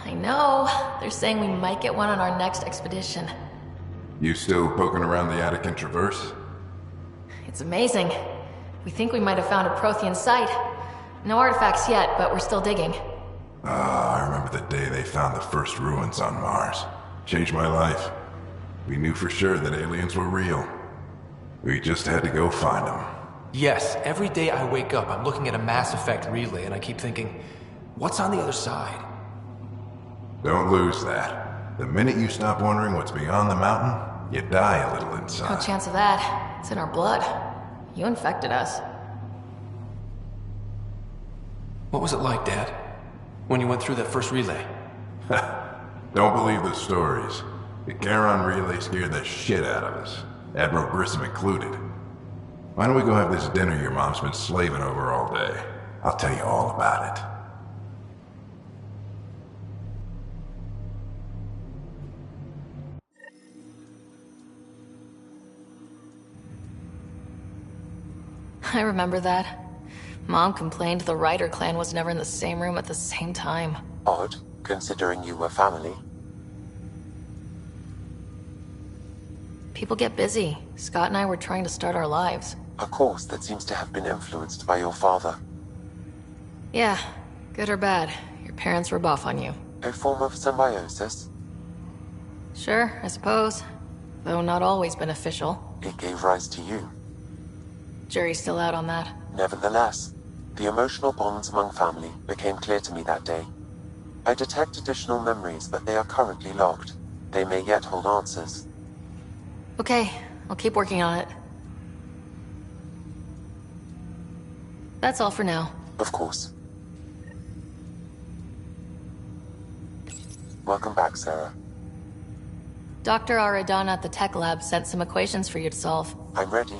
I know. They're saying we might get one on our next expedition. You still poking around the Attican Traverse? It's amazing. We think we might have found a Prothean site. No artifacts yet, but we're still digging. I remember the day they found the first ruins on Mars. Changed my life. We knew for sure that aliens were real. We just had to go find them. Yes, every day I wake up, I'm looking at a Mass Effect relay and I keep thinking, what's on the other side? Don't lose that. The minute you stop wondering what's beyond the mountain, you die a little No inside. chance of that. It's in our blood. You infected us. What was it like, Dad? When you went through that first relay? Don't believe the stories. The Charon relay scared the shit out of us. Admiral Grissom included. Why don't we go have this dinner your mom's been slaving over all day? I'll tell you all about it. I remember that. Mom complained the Ryder clan was never in the same room at the same time. Odd, considering you were family. People get busy. Scott and I were trying to start our lives. A course that seems to have been influenced by your father. Yeah, good or bad, your parents were buff on you. A form of symbiosis? Sure, I suppose. Though not always beneficial. It gave rise to you. Jury's still out on that. Nevertheless, the emotional bonds among family became clear to me that day. I detect additional memories, but they are currently locked. They may yet hold answers. Okay, I'll keep working on it. That's all for now. Of course. Welcome back, Sarah. Dr. Aradana at the tech lab sent some equations for you to solve. I'm ready.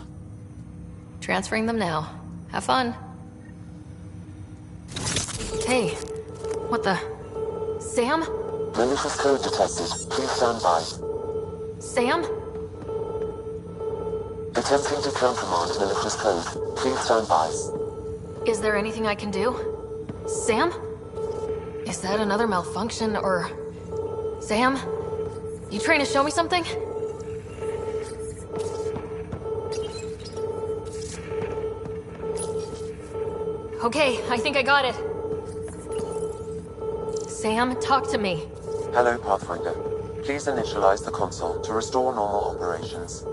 Transferring them now. Have fun. Hey, what the... Sam? Malicious code detected. Please stand by. Sam? Attempting to countermand malicious code. Please stand by. Is there anything I can do? Sam? Is that another malfunction, or... Sam? You trying to show me something? Okay, I think I got it. Sam, talk to me. Hello, Pathfinder. Please initialize the console to restore normal operations.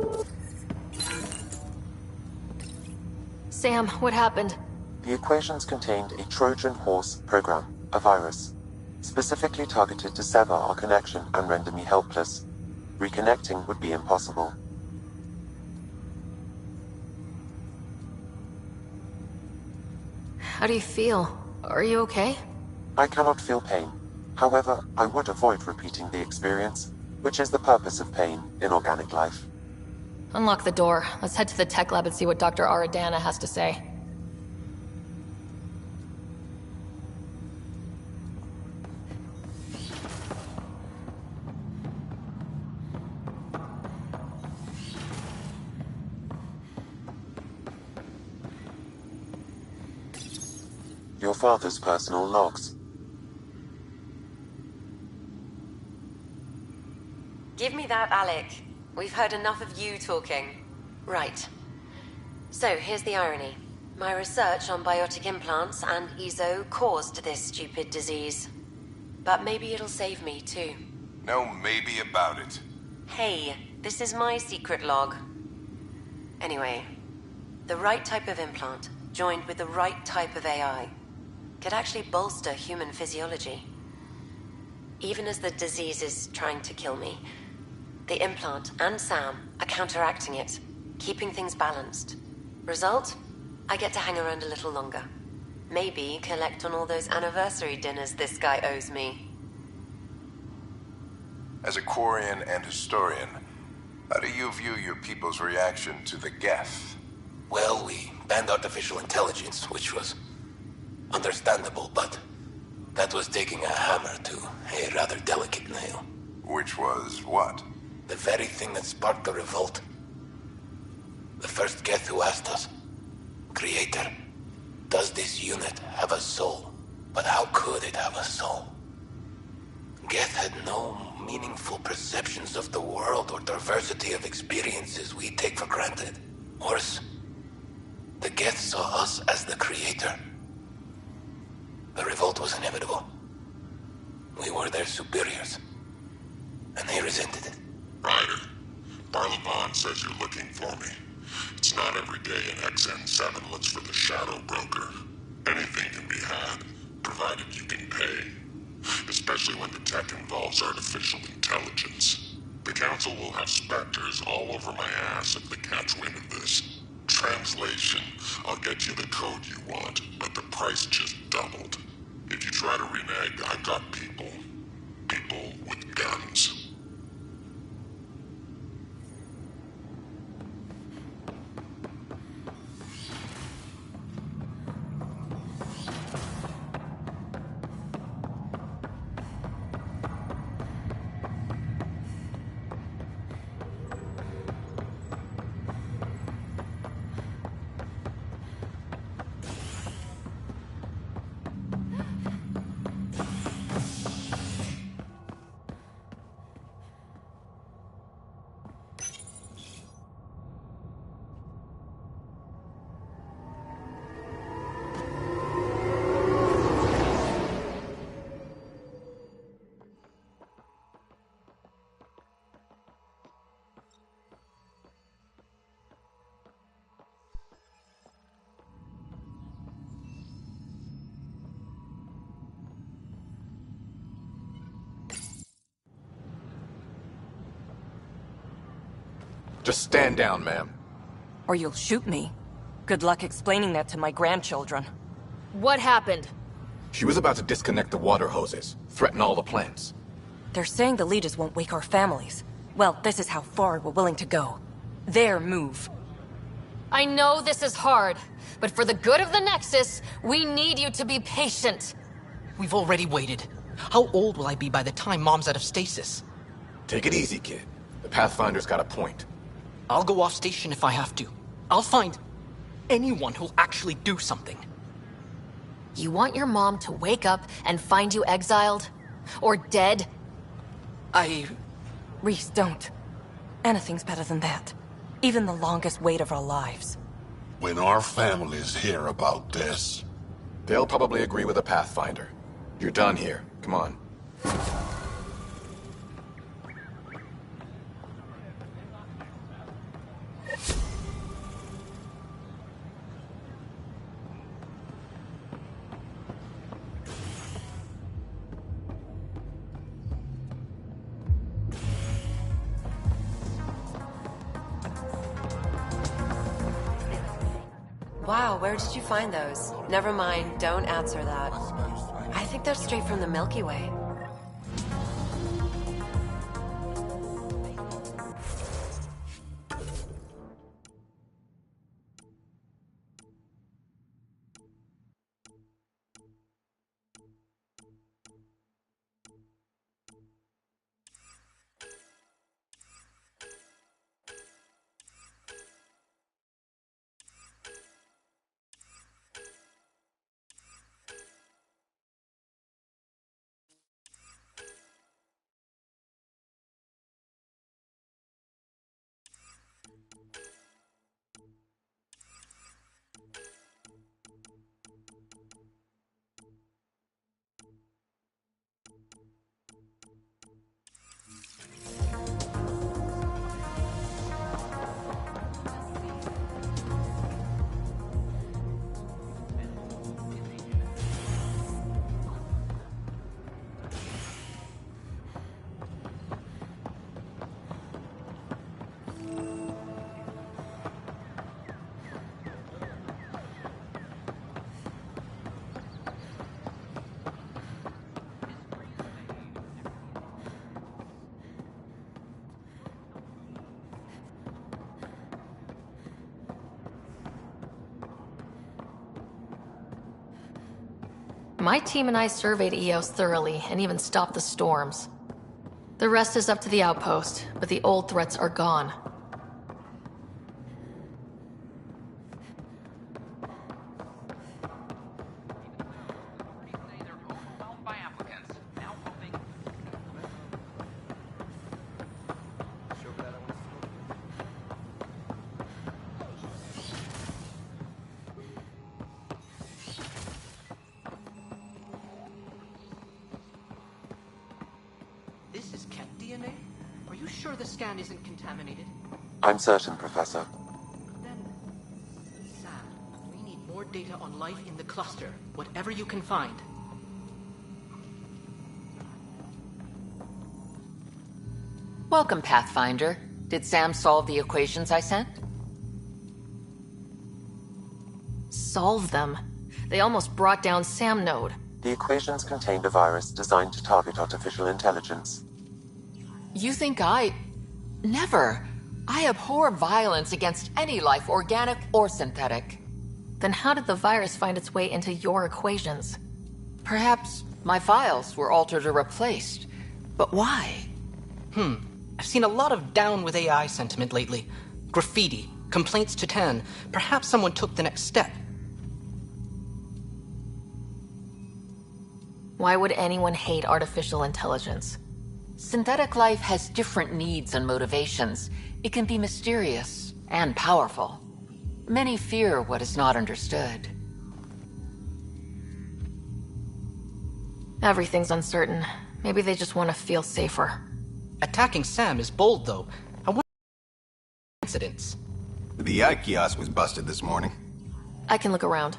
Sam, what happened? The equations contained a Trojan horse program, a virus, specifically targeted to sever our connection and render me helpless. Reconnecting would be impossible. How do you feel? Are you okay? I cannot feel pain. However, I would avoid repeating the experience, which is the purpose of pain in organic life. Unlock the door. Let's head to the tech lab and see what Dr. Aradana has to say. Your father's personal logs. Give me that, Alec. We've heard enough of you talking. Right. So, here's the irony. My research on biotic implants and EZO caused this stupid disease. But maybe it'll save me, too. No maybe about it. Hey, this is my secret log. Anyway, the right type of implant, joined with the right type of AI, could actually bolster human physiology. Even as the disease is trying to kill me, the implant and Sam are counteracting it, keeping things balanced. Result? I get to hang around a little longer. Maybe collect on all those anniversary dinners this guy owes me. As a Quarian and historian, how do you view your people's reaction to the Geth? Well, we banned artificial intelligence, which was understandable, but that was taking a hammer to a rather delicate nail. Which was what? The very thing that sparked the revolt. The first Geth who asked us, Creator, does this unit have a soul? But how could it have a soul? Geth had no meaningful perceptions of the world or diversity of experiences we take for granted. Worse, the Geth saw us as the Creator. The revolt was inevitable. We were their superiors, and they resented it. Ryder, Barlabon says you're looking for me. It's not every day an XN7 looks for the Shadow Broker. Anything can be had, provided you can pay. Especially when the tech involves artificial intelligence. The Council will have specters all over my ass if they catch wind of this. Translation, I'll get you the code you want, but the price just doubled. If you try to renege, I've got people. People with guns. Just stand down, ma'am. Or you'll shoot me. Good luck explaining that to my grandchildren. What happened? She was about to disconnect the water hoses, threaten all the plants. They're saying the leaders won't wake our families. Well, this is how far we're willing to go. Their move. I know this is hard, but for the good of the Nexus, we need you to be patient. We've already waited. How old will I be by the time Mom's out of stasis? Take it easy, kid. The Pathfinder's got a point. I'll go off station if I have to. I'll find anyone who'll actually do something. You want your mom to wake up and find you exiled? Or dead? Reese, don't. Anything's better than that. Even the longest wait of our lives. When our families hear about this... They'll probably agree with the Pathfinder. You're done here. Come on. Wow, where did you find those? Never mind, don't answer that. I think they're straight from the Milky Way. My team and I surveyed EOS thoroughly and even stopped the storms. The rest is up to the outpost, but the old threats are gone. This is cat DNA? Are you sure the scan isn't contaminated? I'm certain, Professor. Sam, we need more data on life in the cluster, whatever you can find. Welcome, Pathfinder. Did Sam solve the equations I sent? Solve them? They almost brought down Sam Node. The equations contained a virus designed to target artificial intelligence. You think Never. I abhor violence against any life, organic or synthetic. Then how did the virus find its way into your equations? Perhaps my files were altered or replaced. But why? I've seen a lot of down with AI sentiment lately. Graffiti, complaints to 10. Perhaps someone took the next step. Why would anyone hate artificial intelligence? Synthetic life has different needs and motivations. It can be mysterious and powerful. Many fear what is not understood. Everything's uncertain. Maybe they just want to feel safer. Attacking Sam is bold, though. I wonder incidents. The eye kiosk was busted this morning. I can look around.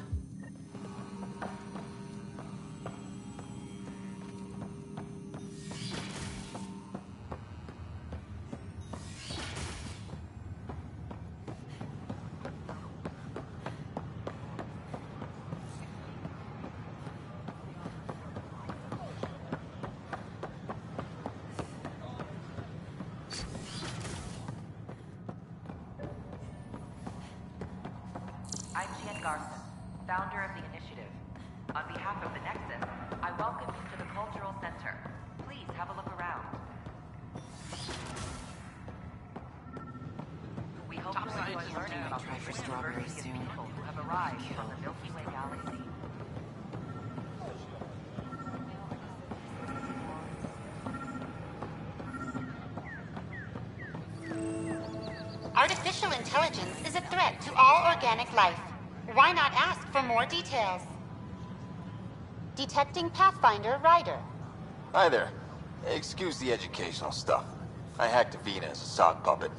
Garson, founder of the initiative. On behalf of the Nexus, I welcome you to the Cultural Center. Please have a look around. We hope you enjoy learning about the diverse diversity of people who have arrived from the Milky Way galaxy. Artificial intelligence is a threat to all organic life. Why not ask for more details? Detecting Pathfinder Ryder. Hi there. Excuse the educational stuff. I hacked Avena as a sock puppet.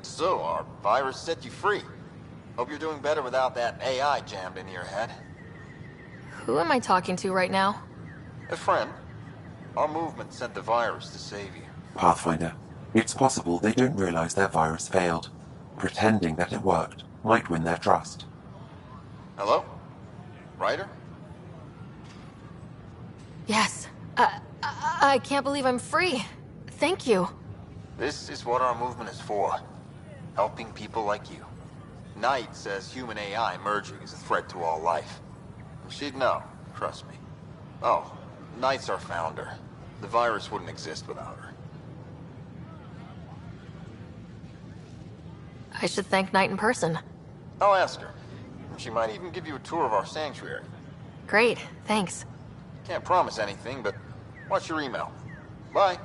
So, our virus set you free. Hope you're doing better without that AI jammed into your head. Who am I talking to right now? A friend. Our movement sent the virus to save you. Pathfinder, it's possible they don't realize their virus failed. Pretending that it worked might win their trust. Hello? Ryder? Yes. I can't believe I'm free. Thank you. This is what our movement is for. Helping people like you. Knight says human AI merging is a threat to all life. She'd know, trust me. Oh, Knight's our founder. The virus wouldn't exist without her. I should thank Knight in person. I'll ask her. She might even give you a tour of our sanctuary. Great, thanks. Can't promise anything, but watch your email. Bye.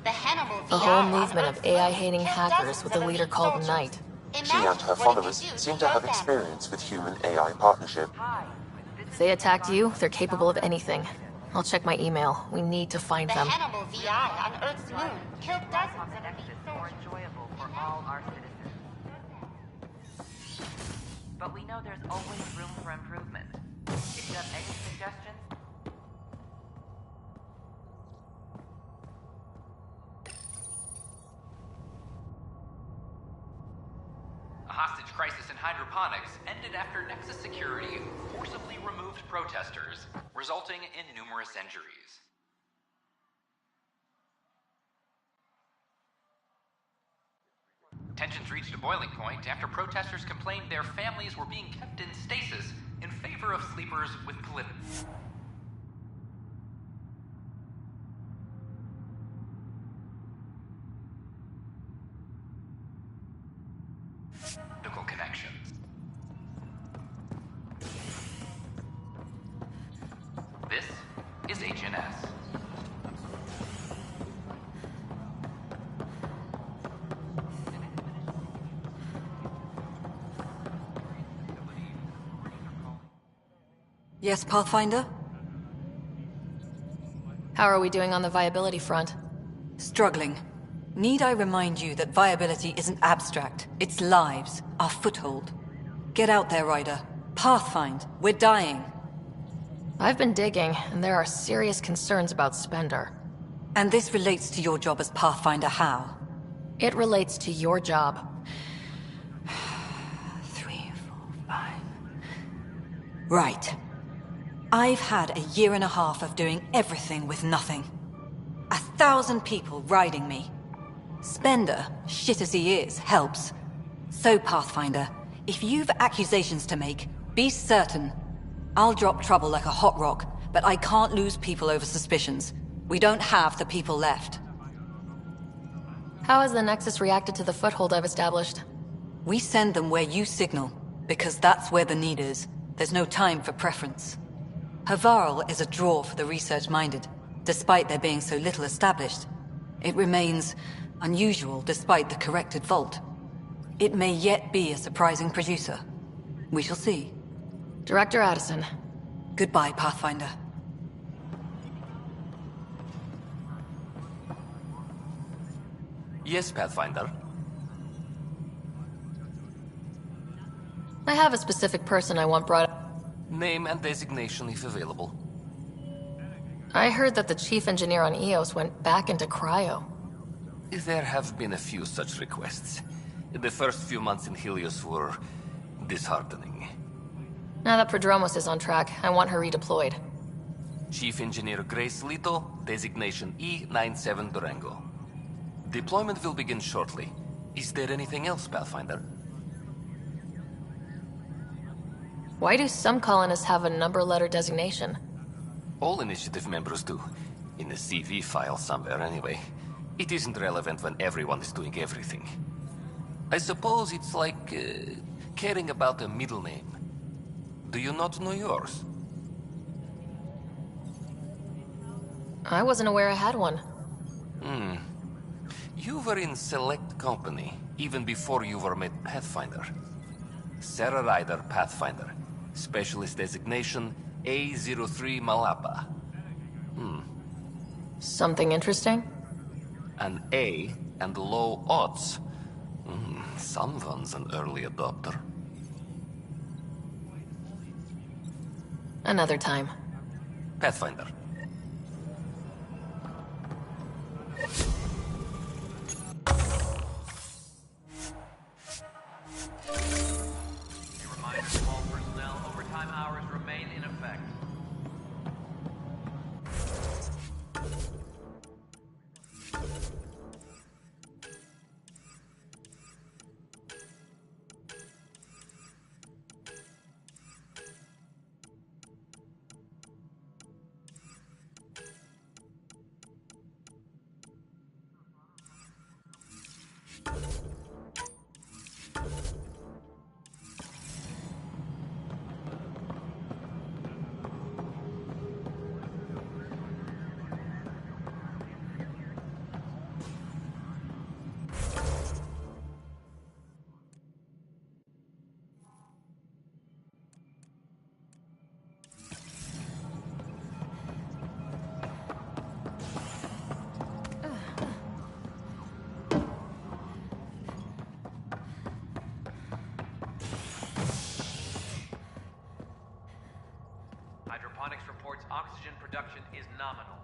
A whole movement of AI-hating hackers with a leader called Knight. She and her followers seem to have experience with human-AI partnership. If they attacked you, they're capable of anything. I'll check my email. We need to find them. Hannibal VI on Earth's moon killed dozens of More enjoyable for all our citizens. But we know there's always room for improvement. If you have any suggestions, a hostage crisis in hydroponics ended after Nexus security forcibly removed protesters, resulting in numerous injuries. Tensions reached a boiling point after protesters complained their families were being kept in stasis in favor of sleepers with political connections. This is HNS. Yes, Pathfinder? How are we doing on the viability front? Struggling. Need I remind you that viability isn't abstract? It's lives, our foothold. Get out there, Ryder. Pathfind. We're dying. I've been digging, and there are serious concerns about Spender. And this relates to your job as Pathfinder how? It relates to your job. 3, 4, 5... Right. I've had a year and a half of doing everything with nothing. 1,000 people riding me. Spender, shit as he is, helps. So, Pathfinder, if you've accusations to make, be certain. I'll drop trouble like a hot rock, but I can't lose people over suspicions. We don't have the people left. How has the Nexus reacted to the foothold I've established? We send them where you signal, because that's where the need is. There's no time for preference. Havarl is a draw for the research-minded, despite there being so little established. It remains unusual despite the corrected vault. It may yet be a surprising producer. We shall see. Director Addison. Goodbye, Pathfinder. Yes, Pathfinder. I have a specific person I want brought up. Name and designation if available. I heard that the chief engineer on EOS went back into cryo. There have been a few such requests. The first few months in Helios were disheartening. Now that Prodromos is on track, I want her redeployed. Chief Engineer Grace Lito, designation E97 Durango. Deployment will begin shortly. Is there anything else, Pathfinder? Why do some colonists have a number letter designation? All Initiative members do. In the CV file somewhere, anyway. It isn't relevant when everyone is doing everything. I suppose it's like caring about a middle name. Do you not know yours? I wasn't aware I had one. You were in select company, even before you were made Pathfinder. Sarah Ryder, Pathfinder. Specialist designation A03 Malapa. Something interesting? An A and low odds. Someone's an early adopter. Another time. Pathfinder. A reminder to all personnel, overtime hours remain in effect. Hydroponics reports oxygen production is nominal.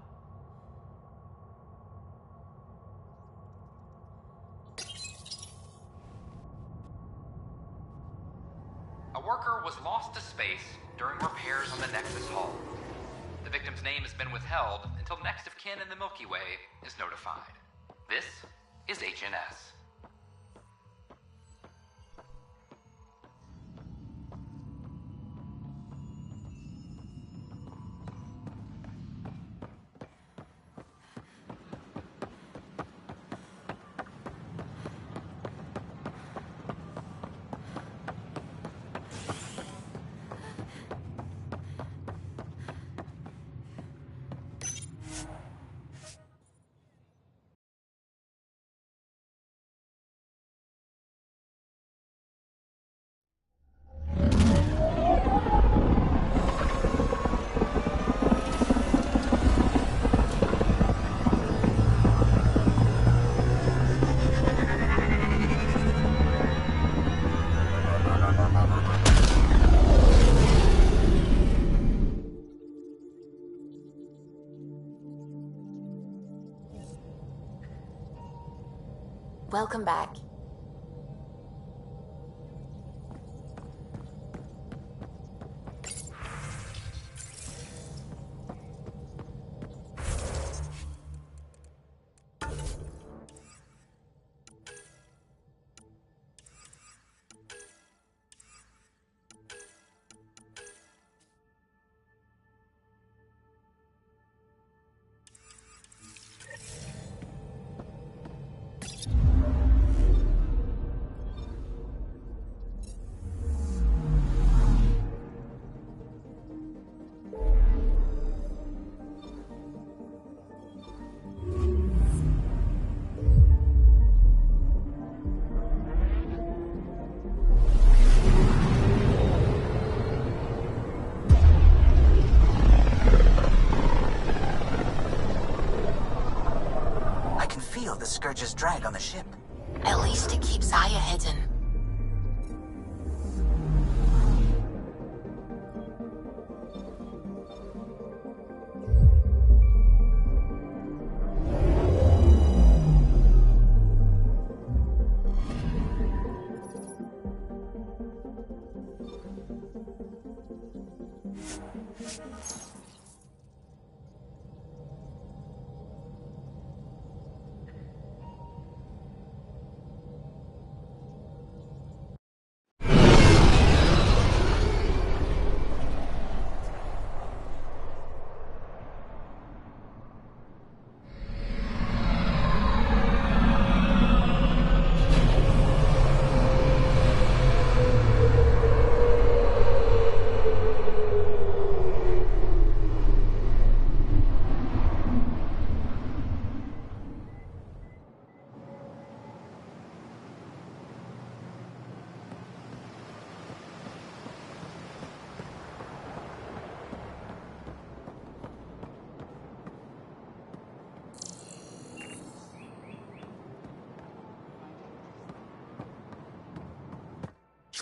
A worker was lost to space during repairs on the Nexus hull. The victim's name has been withheld until next of kin in the Milky Way is notified. This is HNS. Welcome back. The Scourge's drag on the ship. At least it keeps Aya hidden.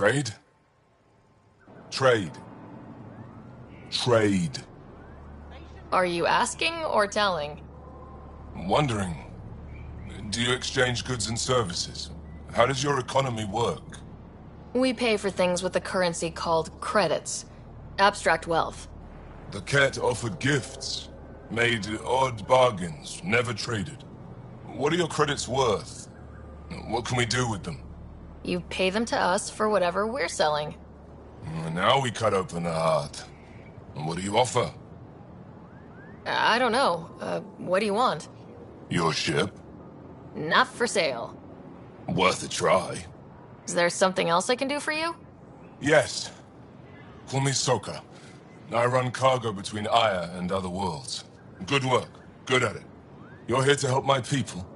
Trade? Trade. Trade. Are you asking or telling? I'm wondering, do you exchange goods and services? How does your economy work? We pay for things with a currency called credits. Abstract wealth. The cat offered gifts, made odd bargains, never traded. What are your credits worth? What can we do with them? You pay them to us for whatever we're selling. Now we cut open the heart. And what do you offer? I don't know. What do you want? Your ship? Not for sale. Worth a try. Is there something else I can do for you? Yes. Call me Soka. I run cargo between Aya and other worlds. Good work. Good at it. You're here to help my people.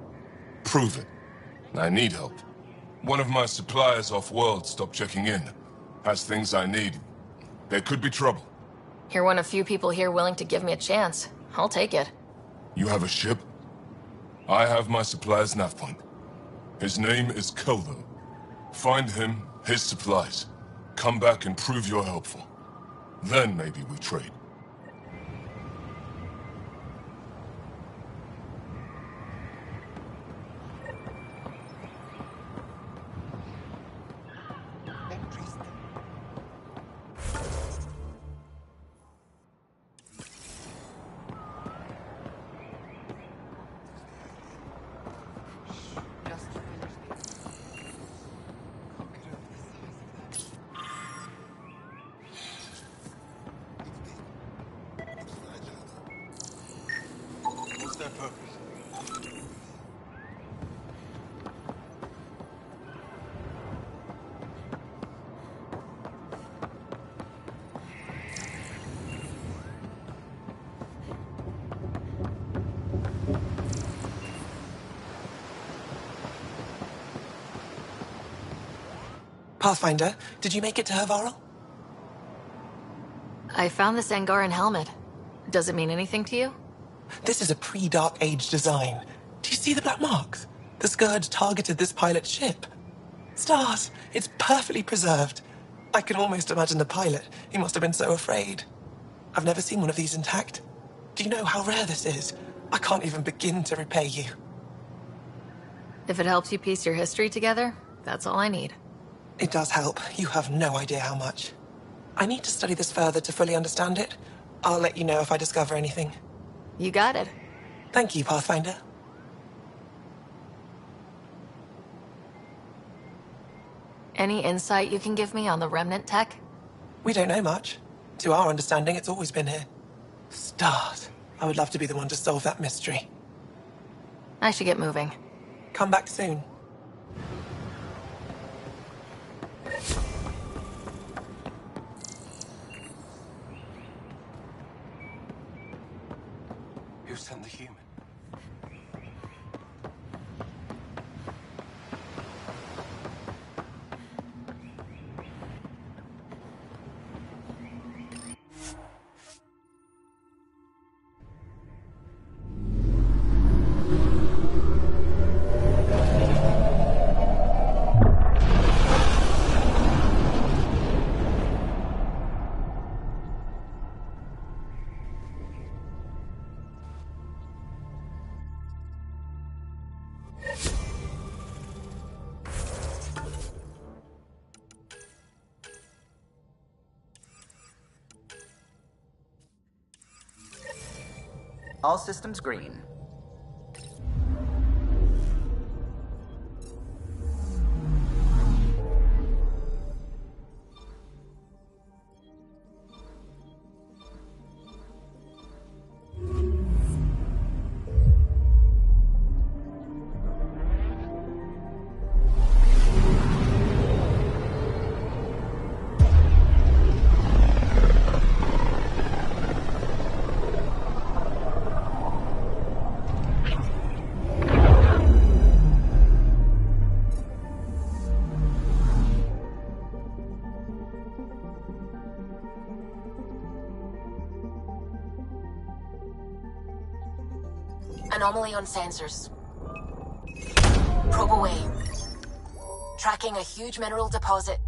Prove it. I need help. One of my suppliers off-world stopped checking in. Has things I need. There could be trouble. You're one of few people here willing to give me a chance. I'll take it. You have a ship? I have my supplier's nav point. His name is Keldo. Find him, his supplies. Come back and prove you're helpful. Then maybe we trade. What's their purpose? Pathfinder, did you make it to Hervarl? I found this Angaran helmet. Does it mean anything to you? This is a pre-Dark Age design. Do you see the black marks? The Scourge targeted this pilot's ship. Stars, it's perfectly preserved. I can almost imagine the pilot. He must have been so afraid. I've never seen one of these intact. Do you know how rare this is? I can't even begin to repay you. If it helps you piece your history together, that's all I need. It does help. You have no idea how much. I need to study this further to fully understand it. I'll let you know if I discover anything. You got it. Thank you, Pathfinder. Any insight you can give me on the Remnant tech? We don't know much. To our understanding, it's always been here. Stars. I would love to be the one to solve that mystery. I should get moving. Come back soon. Who sent the human? All systems green. Anomaly on sensors. Probe away. Tracking a huge mineral deposit.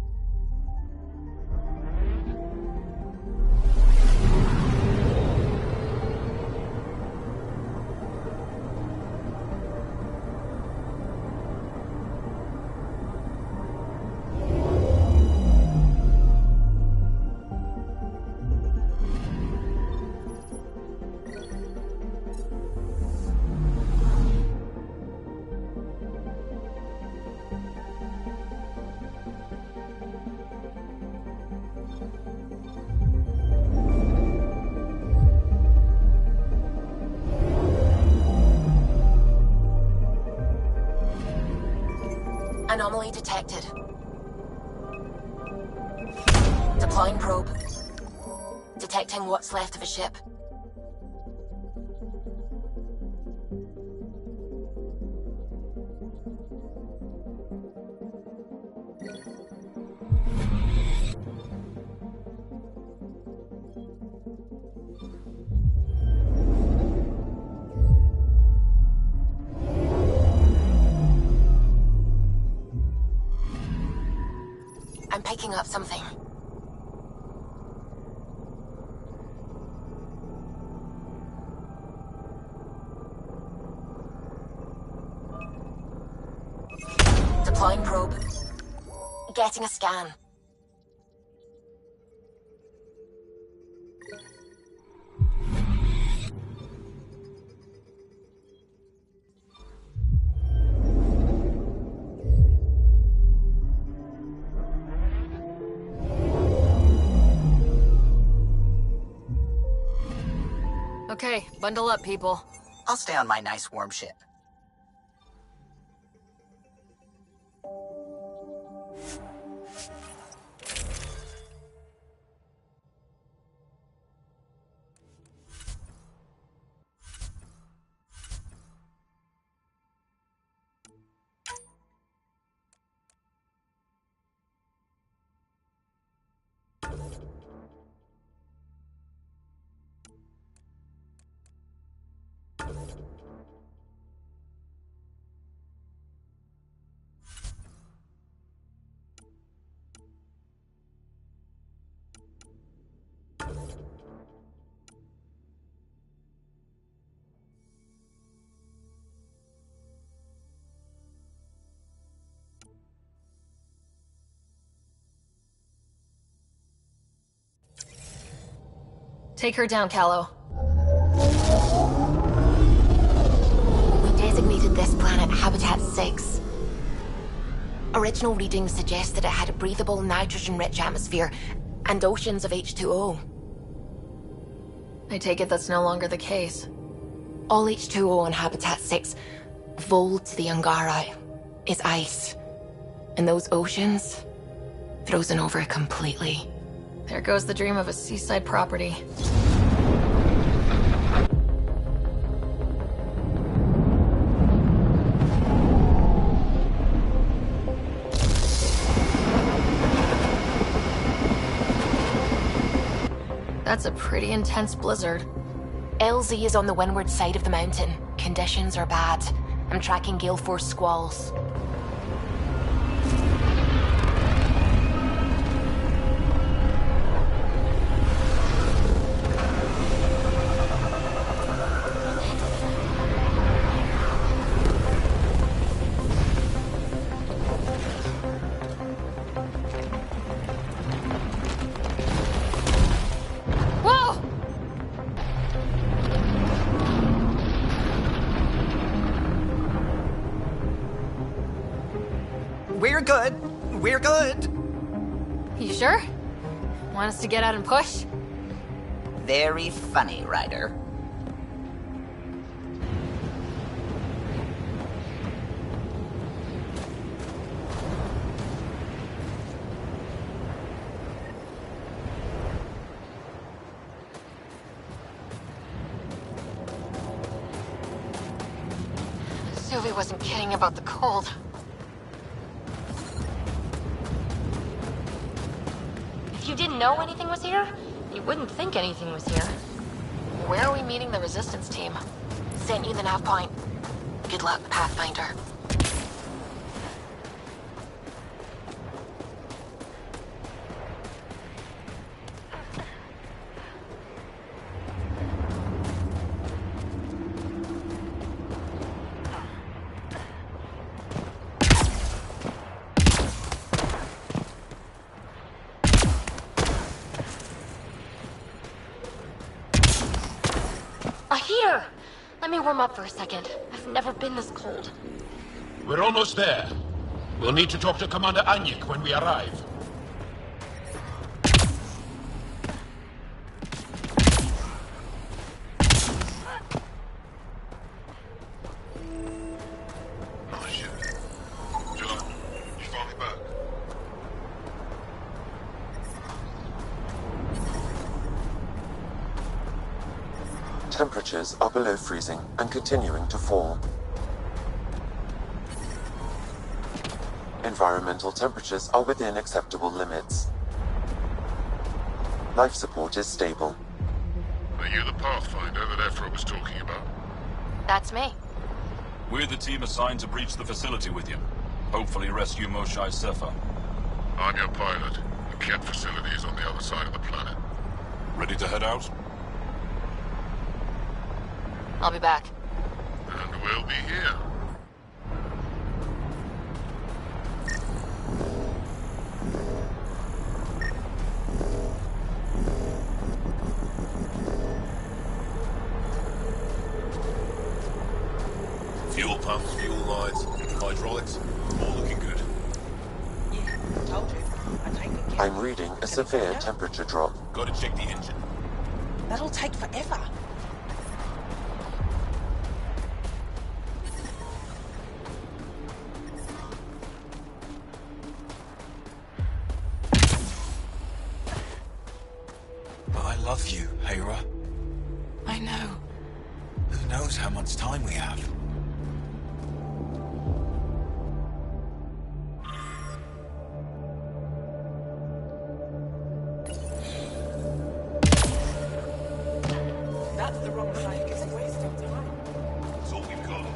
Anomaly detected. Deploying probe. Detecting what's left of a ship. I'm picking up something. Deploying probe. Getting a scan. Okay, bundle up, people. I'll stay on my nice warm ship. Take her down, Callow. We designated this planet Habitat 6. Original readings suggest that it had a breathable, nitrogen-rich atmosphere and oceans of H2O. I take it that's no longer the case. All H2O on Habitat 6, vold to the Angara, is ice. And those oceans, frozen over completely. There goes the dream of a seaside property. That's a pretty intense blizzard. LZ is on the windward side of the mountain. Conditions are bad. I'm tracking gale force squalls. We're good. We're good. You sure? Want us to get out and push? Very funny, Ryder. Sylvie wasn't kidding about the cold. If you didn't know anything was here, you wouldn't think anything was here. Where are we meeting the resistance team? Sent you the nav point. Good luck, Pathfinder. A heater! Let me warm up for a second. I've never been this cold. We're almost there. We'll need to talk to Commander Anyik when we arrive. Temperatures are below freezing and continuing to fall. Environmental temperatures are within acceptable limits. Life support is stable. Are you the Pathfinder that Ephra was talking about? That's me. We're the team assigned to breach the facility with you. Hopefully rescue Moshae Sefa. I'm your pilot. The Kett facility is on the other side of the planet. Ready to head out? I'll be back. And we'll be here. Fuel pumps, fuel lines, hydraulics, all looking good. Told you. I take it. I'm reading a severe temperature drop. Gotta check the engine. That'll take forever. But I love you, Hera. I know. Who knows how much time we have? That's the wrong flag. It's a waste of time. That's all we've got.